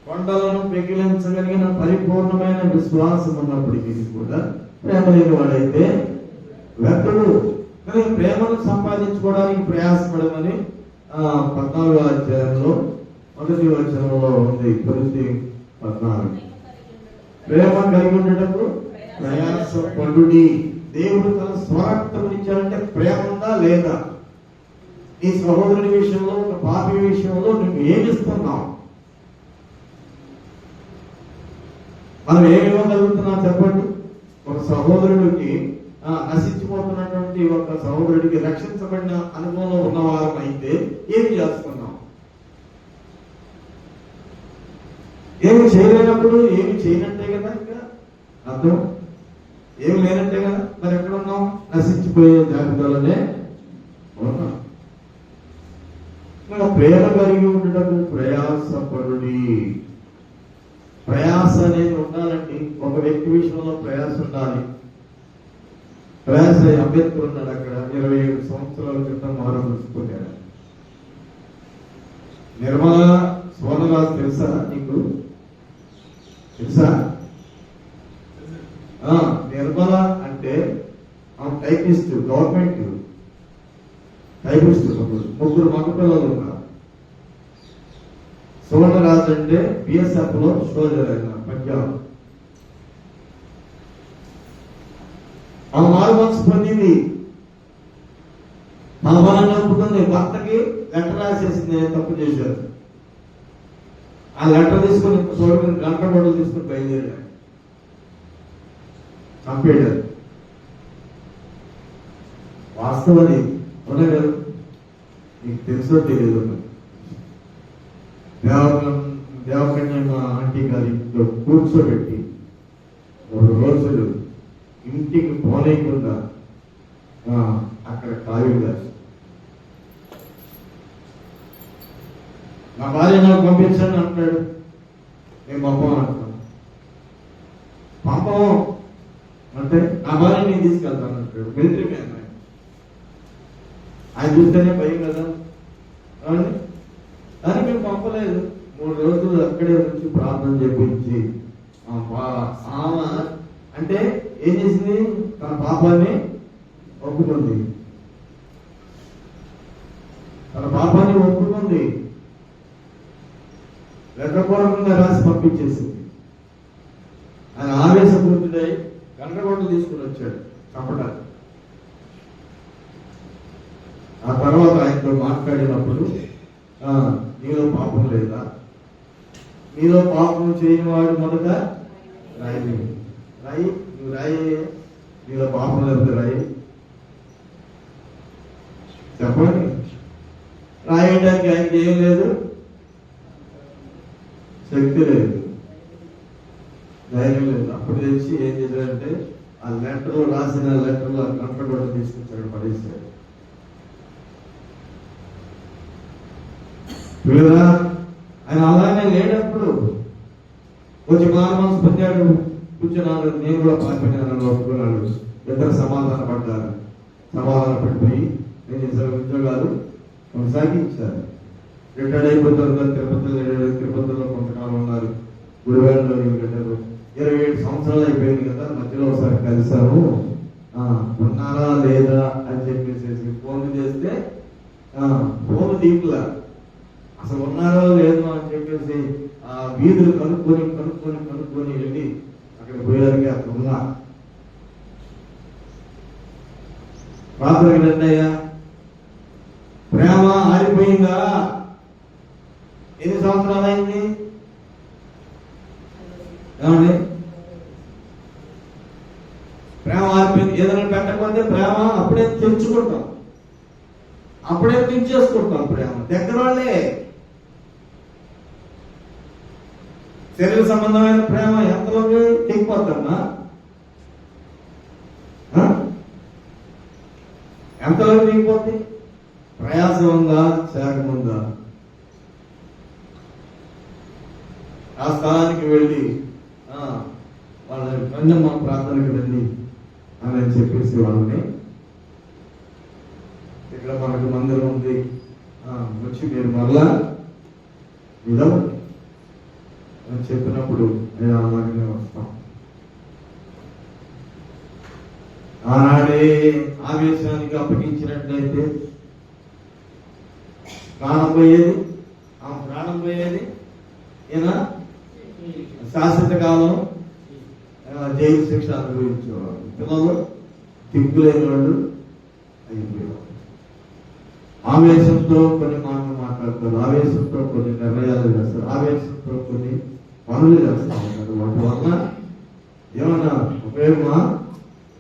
కొండలను పెకిలించగలిగిన పరిపూర్ణమైన విశ్వాసం ఉన్నప్పటికీ కూడా ప్రేమ లేని వాడైతే వ్యర్థుడు. కానీ ప్రేమను సంపాదించుకోవడానికి ప్రయాసపడమని 14వ అధ్యాయంలో 1వ వచనంలో ఉంది. కొరింథీ 14. ప్రేమ కలిగి ఉండటకు ప్రయాసపడుడి. దేవుడు తన స్వరక్తం ఇచ్చాడంటే ప్రేమ ఉందా లేదా? నీ సహోదరుడి విషయంలో, ఒక పాపి విషయంలో నువ్వు ఏమిస్తున్నావు? మనం ఏమి ఇవ్వగలుగుతున్నాం చెప్పండి? ఒక సహోదరుడికి నశించిపోతున్నటువంటి ఒక సహోదరుడికి రక్షించబడిన అనుభవంలో ఉన్నవారం అయితే ఏమి చేస్తున్నాం? ఏమి చేయలేనప్పుడు ఏమి చేయనట్టే కదా. ఇంకా అర్థం ఏమి లేనట్టే కదా. మరి ఎక్కడున్నాం? నశించిపోయే జాబితాలోనే ఉన్నాం. ప్రేమ కలిగి ఉండటం ప్రయాసపడుడి. ప్రయాస అనేది ఉండాలండి. ఒక వ్యక్తి విషయంలో ప్రయాస ఉండాలి. ప్రయాస అంబేద్కర్ ఉన్నాడు అక్కడ 27 సంవత్సరాల క్రితం ఆరంభించుకున్నాడు. నిర్మల స్వర్ణరాజు తెలుసా నీకు? తెలుసా? నిర్మల అంటే టైపిస్ట్, గవర్నమెంట్ టైపిస్ట్. ముగ్గురు మగపిల్లలు ఉన్నారు. సువర్ణరాజు అంటే బిఎస్ఎఫ్ లో సోల్జర్ అయిన పంజాబ్. ఆ మార్మన్స్ పొందింది, మన బలంగా ఒప్పుకుంది. భర్తకి లెటర్ రాసేసింది, నేను తప్పు చేశారు. ఆ లెటర్ తీసుకుని చూడకుండా గంట గొడవలు తీసుకుని బయలుదేరాడు, చంపేశారు. వాస్తవాన్ని ఉండగలరు, నీకు తెలుసో తెలియదు. దేవకన్య ఆంటీ గారి ఇంట్లో కూర్చోబెట్టి 3 రోజులు ఇంటికి పోలేకుండా అక్కడ కాయలు కాసి, నా భార్య నాకు పంపించండి అంటాడు. నేను పంపం అంటాను. పంపం అంటే నా భార్య నేను తీసుకెళ్తాను అంటాడు. మిలిటరీ మ్యాన్ ఆయన చూస్తేనే భయం కదా. కానీ మేము పంపలేదు. 3 రోజులు అక్కడే నుంచి ప్రార్థన చేపించి ఆమె అంటే ఏం చేసింది? తన పాపాన్ని ఒప్పుకుంది. తన పాపాన్ని ఒప్పుకుంది, లెక్కపూర్వకంగా రాసి పంపించేసింది. ఆయన ఆవేశపూరితుడై గండ్రగొడ్డలు తీసుకుని వచ్చాడు చంపడానికి. ఆ తర్వాత ఆయనతో మాట్లాడినప్పుడు, నీలో పాపం లేదా? నీలో పాపం చేయని వాడు మొదట రాయి రాయి, నువ్వు రాయి, నీలో పాపం లేదు రాయి. చెప్పండి, రాయడానికి ఆయనకి ఏం లేదు, శక్తి లేదు, ధైర్యం లేదు. అప్పుడు తెలిసి ఏం చేశాడంటే ఆ లెటర్, రాసిన లెటర్లో కంట కూడా తీసుకొచ్చాడు, పడేశాడు. పిల్లరా, ఆయన అలానే లేనప్పుడు కొంచెం మారు మనసు పొందాడు, కూర్చున్నాడు, నేను కూడా పాల్పడినాను ఒప్పుకున్నాడు. ఇద్దరు సమాధాన పడ్డారు. సమాధాన పడిపోయి నేను ఇద్దరు ఉద్యోగాలు కొనసాగించారు. రిటైర్డ్ అయిపోయిన తర్వాత తిరుపతిలో కొంతకాలం ఉన్నారు. గుడివాడలో కట్టారు. 27 సంవత్సరాలు అయిపోయింది కదా, మధ్యలో ఒకసారి కలిసాము, ఉన్నారా లేదా అని చెప్పేసి ఫోన్ చేస్తే ఫోన్ దీంట్లో అసలు ఉన్నారో లేదో అని చెప్పేసి ఆ వీధులు కనుక్కొని వెళ్ళి అక్కడ పోయేదానికి అక్కడ ఉన్నా. ప్రార్థనకి రండయ్యా, ప్రేమ ఆరిపోయిందా? ఎన్ని సంవత్సరాలు అయింది ఏమండి? ప్రేమ ఆరిపోయింది. ఏదైనా పెట్టకపోతే ప్రేమ అప్పుడే తెంచుకుంటాం, అప్పుడే తెంచేసుకుంటాం. ప్రేమ దగ్గర వాళ్ళే. శరీర సంబంధమైన ప్రేమ ఎంతలోకి తెగిపోతామా? ఎంతలోకి తెగిపోతే? ప్రయాసం ఉందా, త్యాగం ఉందా? ఆ స్థలానికి వెళ్ళి వాళ్ళ రంజమ్మ ప్రార్థనకి రండి అని చెప్పేసి వాళ్ళని, ఇక్కడ మనకు మందిరం ఉంది, వచ్చి మీరు మరలా నిలవండి అని చెప్పినప్పుడు నేను అలాగనే వస్తాం. ఆనాడే ఆవేశానికి అప్పగించినట్లయితే ప్రాణం పోయేది, ఆమె ప్రాణం పోయేది, ఈయన శాశ్వత కాలం జైలు శిక్ష అనుభవించేవాడు. పిల్లలు దిక్కులేని వాళ్ళు అయిపోయేవాడు. ఆవేశంతో కొన్ని మాటలు మాట్లాడతారు, ఆవేశంతో కొన్ని నిర్ణయాలు చేస్తారు, ఆవేశంతో కొన్ని పనులు చేస్తూ ఉంటారు. వాటి వల్ల ఏమన్నా ఉపయోగమా?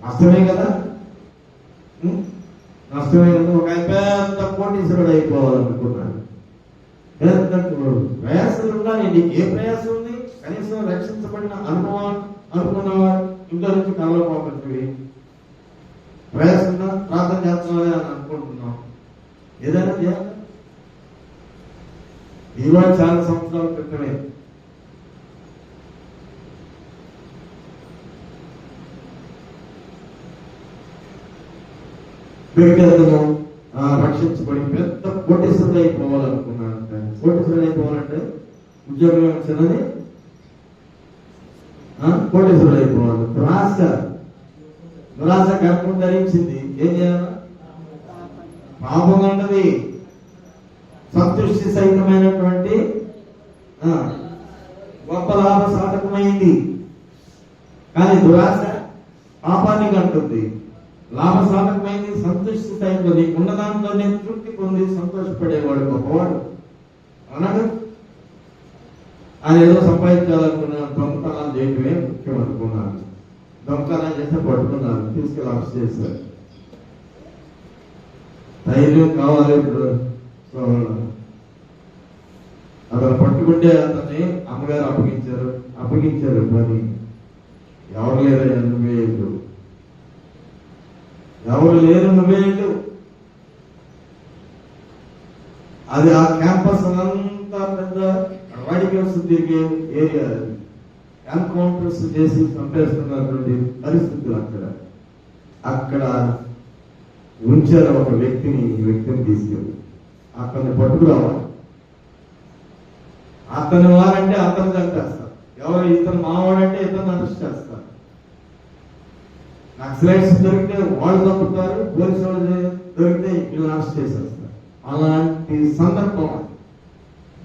నష్టమే కదా, నష్టమే కదా. ఒక పెద్ద కోటీశ్వరుడు అయిపోవాలనుకున్నాడు. పెద్ద ప్రయాసాలు ఉండాలి. నీకు ఏ ప్రయాసం ఉంది? కనీసం రక్షించబడిన అనుభవం అనుకున్నవాడు ఇంట్లో నుంచి కలవ పోగొట్టువి ప్రయాసం ప్రార్థన చేస్తున్నావే అని అనుకుంటున్నాం. ఏదైనా చేయాలి. ఇవాళ చాలా సంవత్సరాల క్రితమే వ్యక్తిగతను రక్షించబడి పెద్ద కోటీశ్వరుడు అయిపోవాలనుకున్నాను. కోటీశ్వరుడు అయిపోవాలంటే ఉద్యోగం వచ్చినది, కోటీశ్వరుడు అయిపోవాలి. దురాశ గర్భం ధరించింది. ఏం చేయాలి? పాపం అన్నది సంతృష్టి సహితమైనటువంటి గొప్ప లాభ సాధకమైంది. కానీ దురాశ పాపాన్ని కంటుంది. లాభ సాధకమైంది, సంతృష్టి సహితం. ఉన్న దాంట్లోనే తృప్తి పొంది సంతోషపడేవాడు గొప్పవాడు అనగా. ఆయన ఏదో సంపాదించాలనుకున్నాను, దొంగతనాలు చేయటమే ముఖ్యం అనుకున్నాను. దొంగతనాలు చేస్తే పట్టుకున్నాను, తీసుకెళ్ళి అరెస్ట్ చేశారు. ధైర్యం కావాలి. అతను పట్టుకుంటే అతన్ని అమ్మగారు అప్పగించారు పని. ఎవరు లేరయ్యా, నువ్వే వెళ్ళు, ఎవరు లేరు, నువ్వే వెళ్ళు. అది ఆ క్యాంపస్ అంతా పెద్ద రాడికల్స్ తిరిగే ఏరియా. ఎన్కౌంటర్స్ చేసి చంపేస్తున్నటువంటి పరిస్థితులు అక్కడ ఉంచారు. ఒక వ్యక్తిని తీసుకెళ్ళి అతన్ని పట్టుకురావాలి. అతని వారంటే అతను చంపేస్తారు. ఎవరు ఇతను మావాడంటే ఇతను అరెస్ట్ చేస్తారు. నక్సలైట్స్ దొరికితే వాళ్ళు చంపుతారు, పోలీసు వాళ్ళు దొరికితే వీళ్ళని అరెస్ట్ చేసేస్తారు. అలాంటి సందర్భం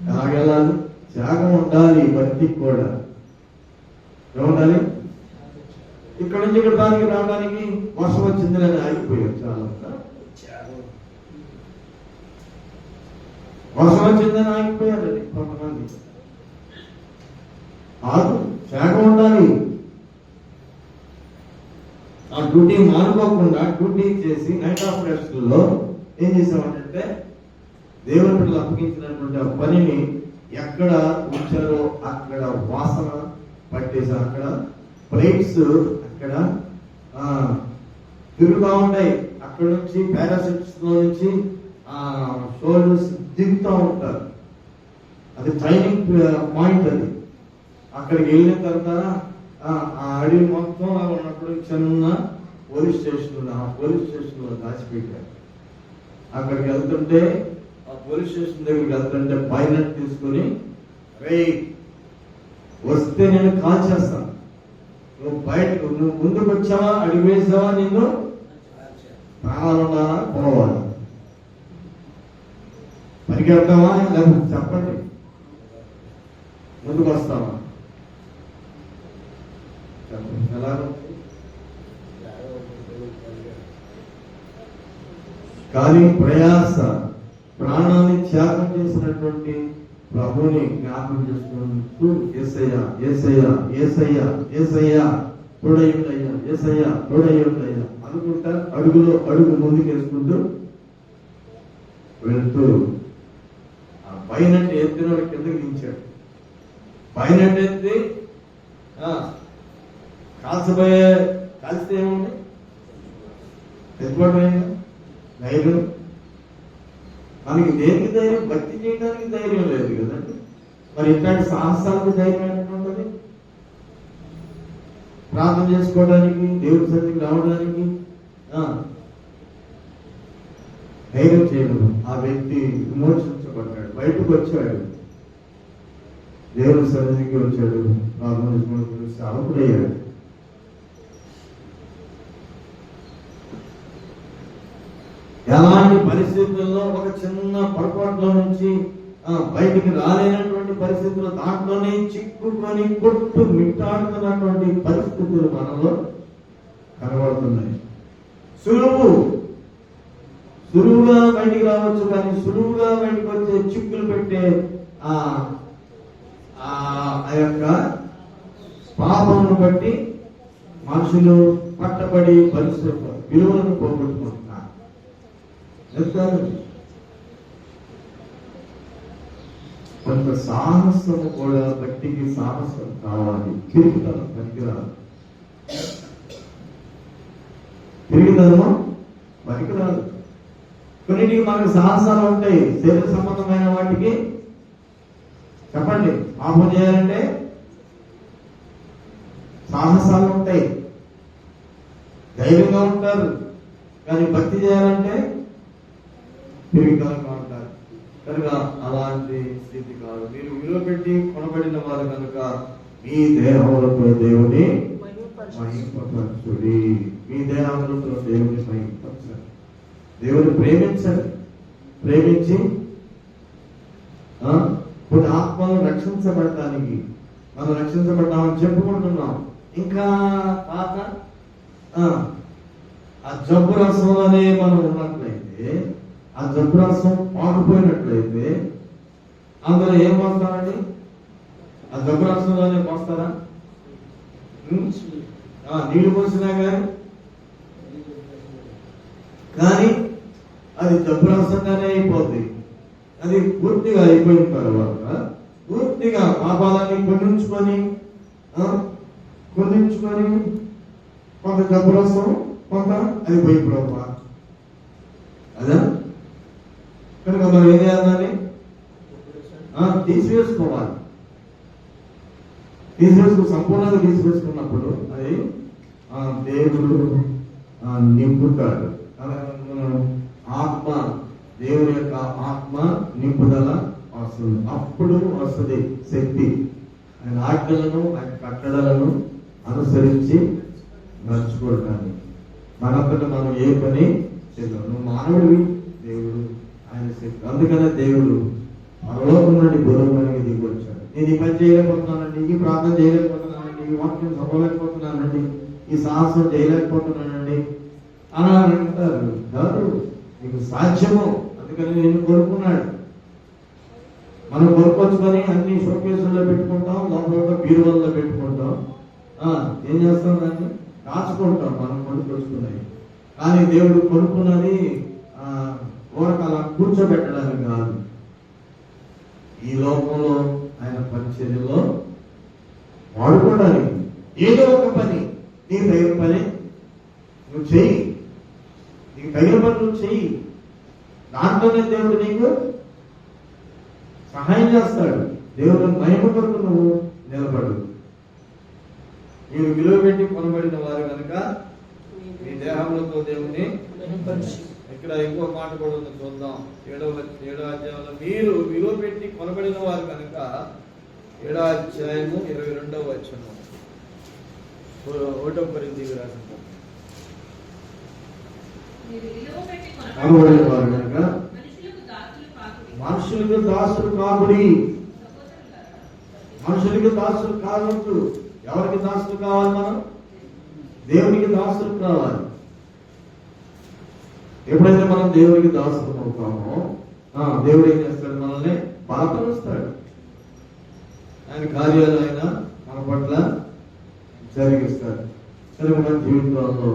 ఎలాగెళ్ళాలి? త్యాగం ఉండాలి. భక్తికి కూడా ఏముండాలి? ఇక్కడ నుంచి ఇక్కడ దానికి రావడానికి వర్షం వచ్చింది అని ఆగిపోయారు. చాలా వర్షం వచ్చిందని ఆగిపోయారు కొంతమంది. త్యాగం ఉండాలి. డ్యూటీ మానుకోకుండా డ్యూటీ చేసి నైట్ ఆఫ్ రెస్ట్లో ఏం చేసామంటే దేవుని బిడ్డలు అప్పగించినటువంటి ఆ పనిని ఎక్కడ ఉంచారో అక్కడ వాసన పట్టేసి అక్కడ ప్లేట్స్ అక్కడ తిరుగుతూ ఉంటాయి. అక్కడ నుంచి పారాసిట్స్ లో నుంచి షోల్డర్స్ దిగుతూ ఉంటారు. అది ట్రైనింగ్ పాయింట్. అది అక్కడికి వెళ్ళిన తర్వాత ఆ అడవి మొత్తం ఉన్నప్పుడు చిన్న పోలీస్ స్టేషన్ ఉంది. ఆ పోలీస్ స్టేషన్ లో దాచిపెట్టారు. అక్కడికి వెళ్తుంటే ఆ పోలీస్ స్టేషన్ దగ్గరికి వెళ్తుంటే పైలట్ తీసుకుని వస్తే నేను కాల్ చేస్తాను, నువ్వు బయటకు నువ్వు ముందుకు వచ్చావా అడిగి వేసావా నిన్ను ప్రాణాలున్నా పోవాలి, పరిగెడతావా లేకపోతే చెప్పండి ముందుకు వస్తావా చెప్పండి. ఎలా కానీ ప్రయాస ప్రాణాన్ని త్యాగం చేసినటువంటి ప్రభుని జ్ఞాపకం చేసుకుంటూ యేసయ్యా యేసయ్యా యేసయ్యా యేసయ్యా తోడయ్యుండయ్యా యేసయ్యా తోడయ్యుండయ్యా అనుకుంటా అడుగులో అడుగు ముందుకు వేసుకుంటూ వెళ్తూ ఆ పైన ఎత్తిన కిందకి దించాడు. పైన ఎత్తి కాల్చబోయే కాల్చితే ఏముంది ఎత్తుకోవడం ధైర్యం. మనకి దేనికి ధైర్యం? భక్తి చేయడానికి ధైర్యం లేదు కదండి. మరి ఇట్లాంటి సాహసాలకు ధైర్యం ఉంటుంది. ప్రార్థన చేసుకోవడానికి దేవుడి సన్నిధికి రావడానికి ధైర్యం చేయడం. ఆ వ్యక్తి విమోచించబడ్డాడు, బయటకు వచ్చాడు, దేవుడి సన్నిధికి వచ్చాడు, ప్రార్థన సేవకుడయ్యాడు. ఎలాంటి పరిస్థితుల్లో ఒక చిన్న పొరపాట్లో నుంచి బయటికి రాలేనటువంటి పరిస్థితులు, దాంట్లోనే చిక్కుకొని కొట్టు మిట్టాడుతున్నటువంటి పరిస్థితులు మనలో కనబడుతున్నాయి. సులువుగా బయటికి రావచ్చు, కానీ సులువుగా బయటకు వచ్చే చిక్కులు పెట్టే ఆ యొక్క పాపమును బట్టి మనుషులు పట్టబడి పరిస్థితులు విలువలను పోగొట్టుకుంటున్నారు. కొంత సాహసము కూడా భక్తికి సాహసం కావాలి. తిరుగుదనం పనికిరాదు, తిరుగుదనము పనికిరాదు. కొన్నిటికి మనకు సాహసాలు ఉంటాయి. శరీర సంబంధమైన వాటికి చెప్పండి, పాపం చేయాలంటే సాహసాలు ఉంటాయి, ధైర్యంగా ఉంటారు. కానీ భక్తి చేయాలంటే తిరుగుదనంగా ఉంటారు. కనుక అలాంటి స్థితి కాదు. మీరు విలువ పెట్టి కొనబడిన వారు కనుక మీ దేహములతో దేవుని మహింపరచుడి. మీ దేహములతో దేవుని మహింపరచండి. దేవుని ప్రేమించండి. ప్రేమించి కొన్ని ఆత్మలను రక్షించబడటానికి మనం రక్షించబడ్డామని చెప్పుకుంటున్నాం. ఇంకా పాత ఆ జబ్బు రసంలోనే మనం ఉన్నట్లయితే, ఆ జబ్బు రసం పాకుపోయినట్లయితే అందులో ఏం పోస్తారండి? ఆ జబ్బు రసంలోనే పోస్తారా? నీళ్లు పోసినా కానీ అది జబ్బు రసంగానే అయిపోద్ది. అది పూర్తిగా అయిపోయిన తర్వాత పూర్తిగా పాపాలన్నీ కొన్నించుకొని కొంత జబ్బు రసం, కొంత అది పోయిపోవా. అదా కనుక మనం ఏం చేయాలని తీసివేసుకోవాలి. సంపూర్ణంగా తీసివేసుకున్నప్పుడు అది దేవుడు నింపుతాడు. ఆత్మ, దేవుని యొక్క ఆత్మ నింపుదల వస్తుంది. అప్పుడు వస్తుంది శక్తి. ఆయన ఆజ్ఞలను, ఆయన కట్టడలను అనుసరించి నడుచుకోవడానికి. మనంతట మనం ఏ పని చేయలేం. నువ్వు మానవుడివి, దేవుడు ఆయన శక్తి. అందుకనే దేవుడు పరలోకం నుండి భూలోకానికి దిగి వచ్చాడు. నేను ఈ పని చేయలేకపోతున్నానండి, ఈ ప్రార్థన చేయలేకపోతున్నానండి, ఈ వాక్యం చదవలేకపోతున్నానండి, ఈ సాహసం చేయలేకపోతున్నానండి అని అంటారు. కాదు, నీకు సాధ్యము. అందుకని నేను కోరుకున్నాడు. మనం కొనుక్కొచ్చుకొని అన్ని షోకేసుల్లో పెట్టుకుంటాం, లోపల బీరువాల్లో పెట్టుకుంటాం. ఏం చేస్తాం? దాన్ని దాచుకుంటాం. మనం గుర్తొస్తున్నాయి. కానీ దేవుడు కొనుక్కున్నది ఊరక అలా కూర్చోబెట్టడానికి కాదు. ఈ లోకంలో ఆయన పరిచర్యలో వాడుకోవడానికి ఏదో ఒక పని, నీకు తగిన పని నువ్వు చెయ్యి, నీకు తగిన పని నువ్వు చెయ్యి. దాంట్లోనే దేవుడు నీకు సహాయం చేస్తాడు. దేవుడు మహిమ కొరకు నువ్వు నిలబడు. మీరు విలువ పెట్టి కొనబడిన వారు కనుక మీ దేహములతో దేవుని ఇక్కడ ఇంకో మాట కూడా ఉంది, చూద్దాం. 7వ అధ్యాయంలో మీరు విలువ పెట్టి కొనబడిన వారు కనుక 7వ అధ్యాయము 22వ వచనం 1వ కొరింథీయులకు రాసిన కొనబడిన వారు కనుక మనుషులకు దాసులు కాకుడి. మనుషులకి దాసులు కావద్దు. ఎవరికి దాసులు కావాలి? మనం దేవునికి దాసులు కావాలి. ఎప్పుడైతే మనం దేవునికి దాసులు అవుతామో దేవుడు ఏం చేస్తాడు? మనల్ని బలపరుస్తాడు. ఆయన కార్యాలు ఆయన మన పట్ల జరిగిస్తాడు. సరే, మన జీవితంలో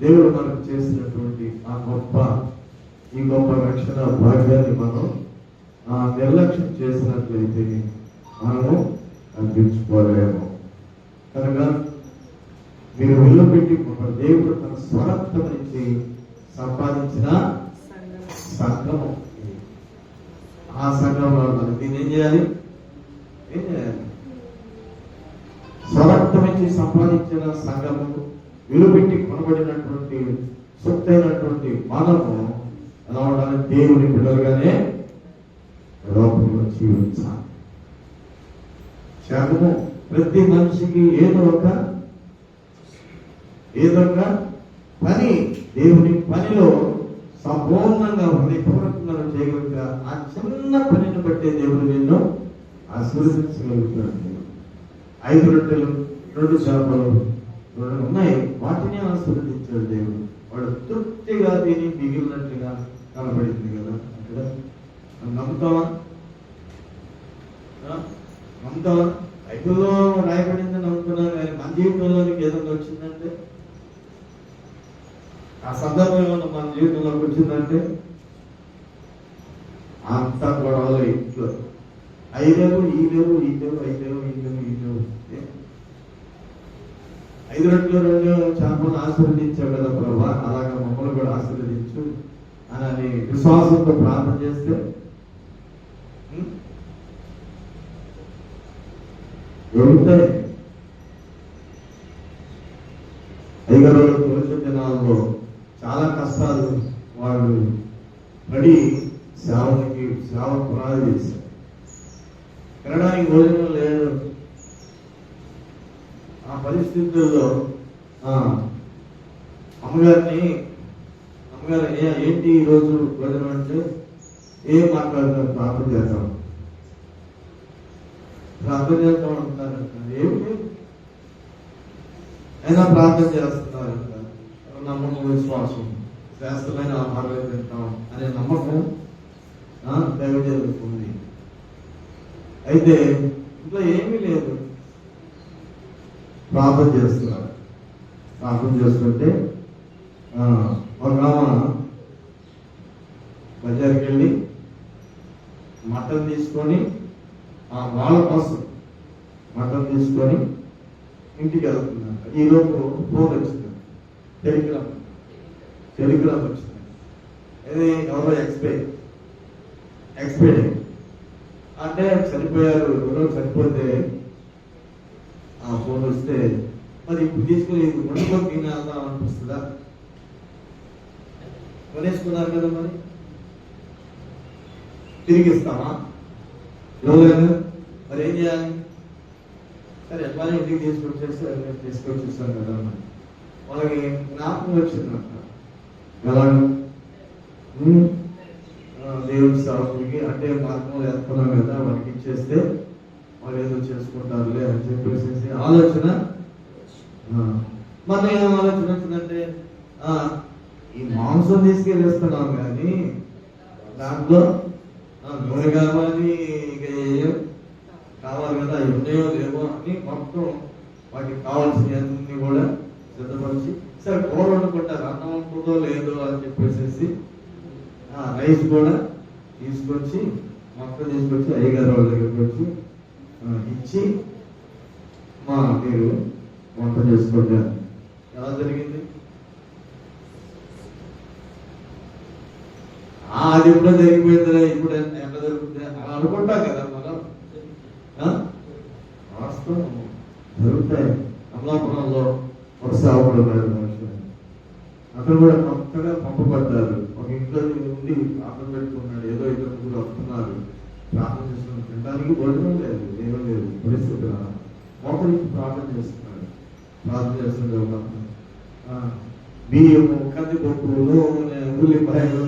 దేవుడు మనకు చేసినటువంటి ఈ గొప్ప రక్షణ భాగ్యాన్ని మనం నిర్లక్ష్యం చేసినట్లయితే మనము అనిపించుకోలేము. కనుక మీరు విలువ పెట్టి దేవుడు తన స్వరత్వం నుంచి సంపాదించిన సంఘము. ఆ సంఘంలో దీన్ని ఏం చేయాలి? స్వరత్వం నుంచి సంపాదించిన సంఘము, విలువ పెట్టి కొనబడినటువంటి సొత్తైనటువంటి మనము ఎలా ఉండాలి? దేవుని బిడ్డలుగానే లోపంలో జీవించాలి. త్యాగము ప్రతి మనిషికి ఏదో ఒక పని, దేవుని పనిలో సంపూర్ణంగా హృదయపూర్వకంగా చేయగలిగిన ఆ చిన్న పనిని బట్టే దేవుడు నిన్ను ఆశీర్వదించగలుగుతాడు. 5 రొట్టెలు 2 చేపలు ఉన్నాయి, వాటిని ఆశీర్వదించాడు దేవుడు. వాడు తృప్తిగా తిని మిగిలినట్లుగా కనబడింది కదా. అక్కడ నమ్ముతావా? బైబిల్లో రాయబడింది నమ్ముతున్నాను, కానీ మన జీవితంలోనికి ఏదైనా వచ్చిందంటే, ఆ సందర్భంలో మన జీవితంలోకి వచ్చిందంటే అంత గొడవలు ఇంట్లో. ఈ లేవు 5 రొట్టెలు 2 చేపలు ఆశీర్వదించావు కదా ప్రభా, అలాగే మమ్మల్ని కూడా ఆశీర్వదించు అని విశ్వాసంతో ప్రార్థన చేస్తే దొరుకుతాయి. అయ్యగారు తొలచ దినాల్లో చాలా కష్టాలు వాళ్ళు పడి సేవ పునాది చేశారు. తినడానికి భోజనం లేదు. ఆ పరిస్థితుల్లో అమ్మగారు ఏంటి ఈరోజు భోజనం అంటే, ఏం మాట్లాడుతున్నారు? ప్రార్థన చేద్దాం అంటున్నారంట. ఏమి అయినా ప్రార్థన చేస్తున్నారంట. నమ్మకం, విశ్వాసం, శ్రేష్టమైన ఆహారం తింటాం అనే నమ్మకం దైవజనులకు ఉంది. అయితే ఇంట్లో ఏమీ లేదు, ప్రార్థన చేస్తున్నారు. ప్రార్థన చేస్తుంటే ఒక బజార్కి వెళ్ళి మటన్ తీసుకొని, వాళ్ళ కోసం మటన్ తీసుకొని ఇంటికి వెళ్తున్నారు. ఈలోపు ఫోన్ వచ్చింది, టెలిగ్రామ్ వచ్చింది. ఇది ఎవరో ఎక్స్పైర్ అంటే చనిపోయారు. ఎవరో చనిపోతే ఆ ఫోన్ వస్తే మరి ఇప్పుడు తీసుకుని ఒంట్లో తినేద్దాం అనిపిస్తుందా? కొనేసుకున్నారు కదా, మరి తిరిగి ఇస్తామా? ఇవ్వలేదు. మరి ఏం చేయాలి? సరే ఎట్లా ఇంటికి తీసుకొచ్చేస్తాను కదా. వాళ్ళకి జ్ఞాపకం వచ్చిందంట. ఎలా దేవుడి సేవకుడికి అంటే మార్గంలో వేస్తున్నాం కదా, వాళ్ళకి ఇచ్చేస్తే వాళ్ళు ఏదో చేసుకుంటారులే అని చెప్పేసి ఆలోచన. మన ఏం ఆలోచన వచ్చిందంటే, ఈ మాంసం తీసుకెళ్ళిస్తున్నాం కానీ దాంట్లో నూనె కావాలి, ఇక ఏం కావాలి కదా, ఉన్నాయో లేవో అని మొత్తం వాటికి కావాల్సినవన్నీ కూడా సిద్ధపరిచి సరే కూర వండుకుంటారు, అన్నం ఉంటుందో లేదో అని చెప్పేసి రైస్ కూడా తీసుకొచ్చి మొత్తం తీసుకొచ్చి అయ్యగారు వాళ్ళ దగ్గరికి వచ్చి ఇచ్చి మీరు వంట చేసుకోండి. ఎలా జరిగింది? అది ఎప్పుడో జరిగిపోయిందిరా, ఇప్పుడు ఎంత జరుగుతుంది అలా అనుకుంటాం కదా మనం. వాస్తవం జరుగుతాయి. అమలాపురంలో ఒక సేవకుడు మనుషులు అక్కడ కూడా కొత్తగా పంపబడ్డారు. ఒక ఇంట్లో ఉండి ప్రార్థన పెట్టుకున్నాడు. ఏదో ఇద్దరు ముగ్గురు వస్తున్నారు, ప్రార్థన చేసుకుని తినడానికి భోజనం లేదు, ఏమీ లేదు, పరిస్థితి ఒకరికి ప్రార్థన చేస్తున్నాడు. ప్రార్థన చేస్తుండే ఒక బియ్యము, కందిపప్పు, నూనె, ఉల్లిపాయలు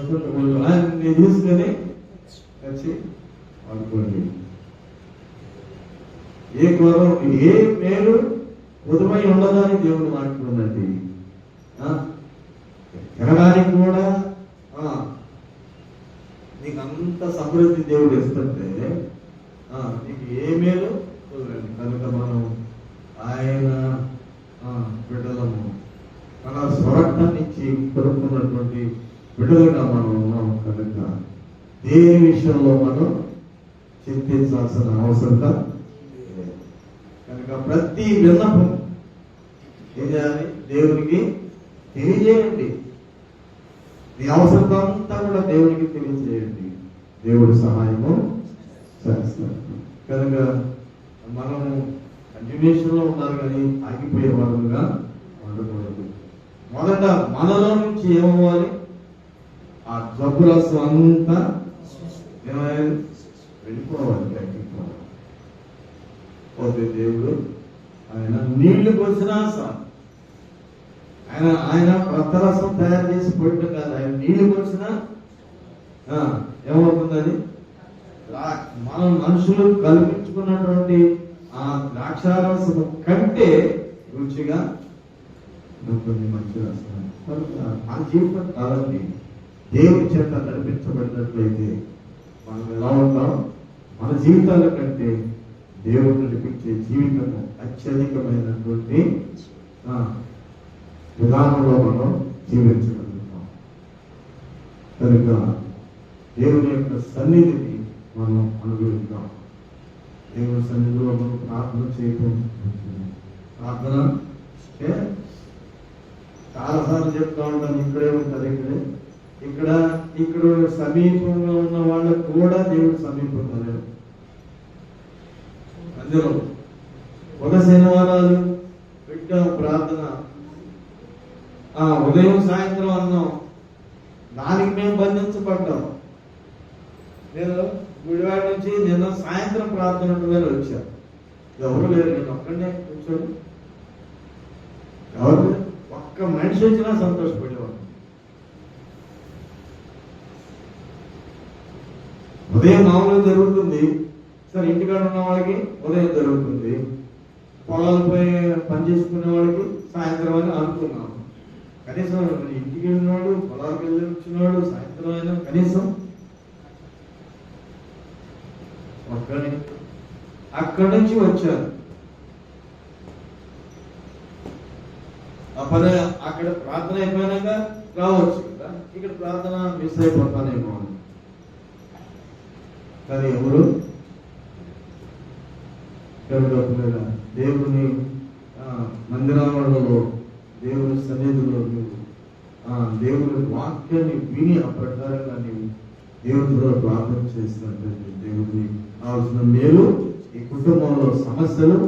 అన్ని తీసుకొని వచ్చి అనుకోండి. ఏ గౌరవం, ఏ మేలు ఉదమై ఉండదని దేవుడు మాట్లాడుతుందండి. తినడానికి కూడా నీకు అంత సమృద్ధి దేవుడు ఇస్తుంటే నీకు ఏ మేలు చూడండి. కనుక మనం ఆయన బిడ్డలము, మన స్వరక్తాన్ని ఇచ్చి కొనుక్కున్నటువంటి బిడ్డలుగా మనం ఉన్నాం. కనుక దేని విషయంలో మనం చింతించాల్సిన అవసరం కనుక ప్రతి విన్నపం ఏం చేయాలి? దేవునికి తెలియజేయండి. మీ అవసరం అంతా కూడా దేవునికి తెలియజేయండి. దేవుడు సహాయము చేస్తాడు. కనుక మనం కంటిన్యూషన్ లో ఉండాలి, కానీ ఆగిపోయే వాళ్ళుగా ఉండకూడదు. మొదట మనలో నుంచి ఏమవ్వాలి? ఆ జబ్బు రసం అంతా ఏమైనా వెళ్ళిపోవాలి, తగ్గిపోవాలి. పోతే దేవుడు ఆయన నీళ్లు పోసినా ఆయన కొత్త రసం తయారు చేసి పోయటం కాదు, ఆయన నీళ్లు పోసినా ఏమవుతుంది? అది మనం మనుషులు కల్పించుకున్నటువంటి ఆ ద్రాక్షారసం కంటే రుచిగా ఉంటుంది మంచి రసం. మన జీవితం కాదండి, దేవుడి చేత నడిపించబడినట్లయితే మనం ఎలా ఉంటాం? మన జీవితాల కంటే దేవుడు నడిపించే జీవితము అత్యధికమైనటువంటి విధానంలో మనం జీవించగలుగుతాం. కనుక దేవుని యొక్క సన్నిధిని మనం అనుభవిస్తాం. దేవుని సన్నిధిలో మనం ప్రార్థన చేయటం. ప్రార్థన చాలాసార్లు చెప్తా ఉంటాను, ఇక్కడే ఉంటారు, ఇక్కడ సమీపంగా ఉన్న వాళ్ళకు కూడా దేవుడు సమీపంగా లేడు. అందులో ఒక శనివారాలు పెట్టాం ప్రార్థన, ఉదయం సాయంత్రం అన్నాం, దానికి మేము బంధించబడ్డాం. నేను గుడివాడ నుంచి నిన్న సాయంత్రం ప్రార్థన ఉంటుందని వచ్చాను. ఎవరు లేరు, నేను ఒక్కడే కూర్చోడు. ఎవరు ఒక్క మనిషి వచ్చినా సంతోషపడేవాడు. ఉదయం మామూలుగా జరుగుతుంది, సరే ఇంటికాడ ఉన్న వాళ్ళకి ఉదయం జరుగుతుంది, పొలాలపై పని చేసుకునే వాళ్ళకి సాయంత్రం అని అనుకున్నాం. కనీసం ఇంటికి వెళ్ళినాడు, పొలాలకు వెళ్ళి వచ్చినాడు, సాయంత్రం అయినా కనీసం అక్కడి నుంచి వచ్చారు. అక్కడ ప్రార్థన అయిపోయినాక రావచ్చు కదా, ఇక్కడ ప్రార్థన మిస్ అయిపోతానేమో. కానీ ఎవరు దేవుని మందిరాలలో, దేవుని సన్నిధిలో దేవుని వాక్యాన్ని విని ఆ ప్రకారంగా నీవు దేవుడితో ప్రార్థన చేసినట్లయితే దేవుడిని కావాల్సిన మేలు, ఈ కుటుంబంలో సమస్యలు,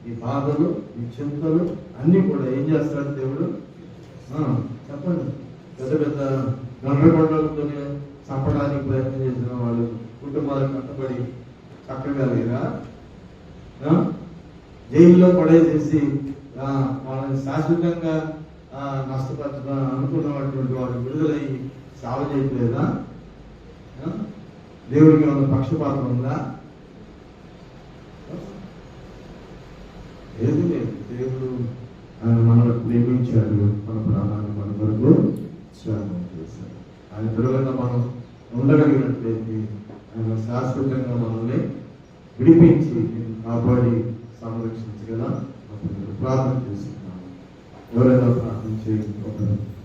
ఈ బాధలు, ఈ చింతలు అన్ని కూడా ఏం చేస్తాడు దేవుడు? చెప్పండి. పెద్ద పెద్ద గండ్రగొండలతోనే చంపడానికి ప్రయత్నం చేసిన వాళ్ళు కుటుంబాలకు కట్టబడి చక్కగా లేరా? జైల్లో పడేసేసి వాళ్ళని శాశ్వతంగా నష్టపరచడం అనుకున్నటువంటి వాళ్ళు విడుదలయ్యి సేవ చేయట్లేదా? దేవుడికి ఏమైనా పక్షపాతం ఉందా? ఏది లేదు. దేవుడు మనల్ని ప్రేమించాడు, మన ప్రాణాన్ని మన వరకు త్యాగం చేశాడు. ఆయన విడుదల మనం ఉండగలిగినట్లయితే ఆయన శాశ్వతంగా మనల్ని విడిపించి కాపాడి సంరక్షించగల ప్రార్థన చేస్తున్నాను. ఎవరైనా ప్రార్థన చేయండి.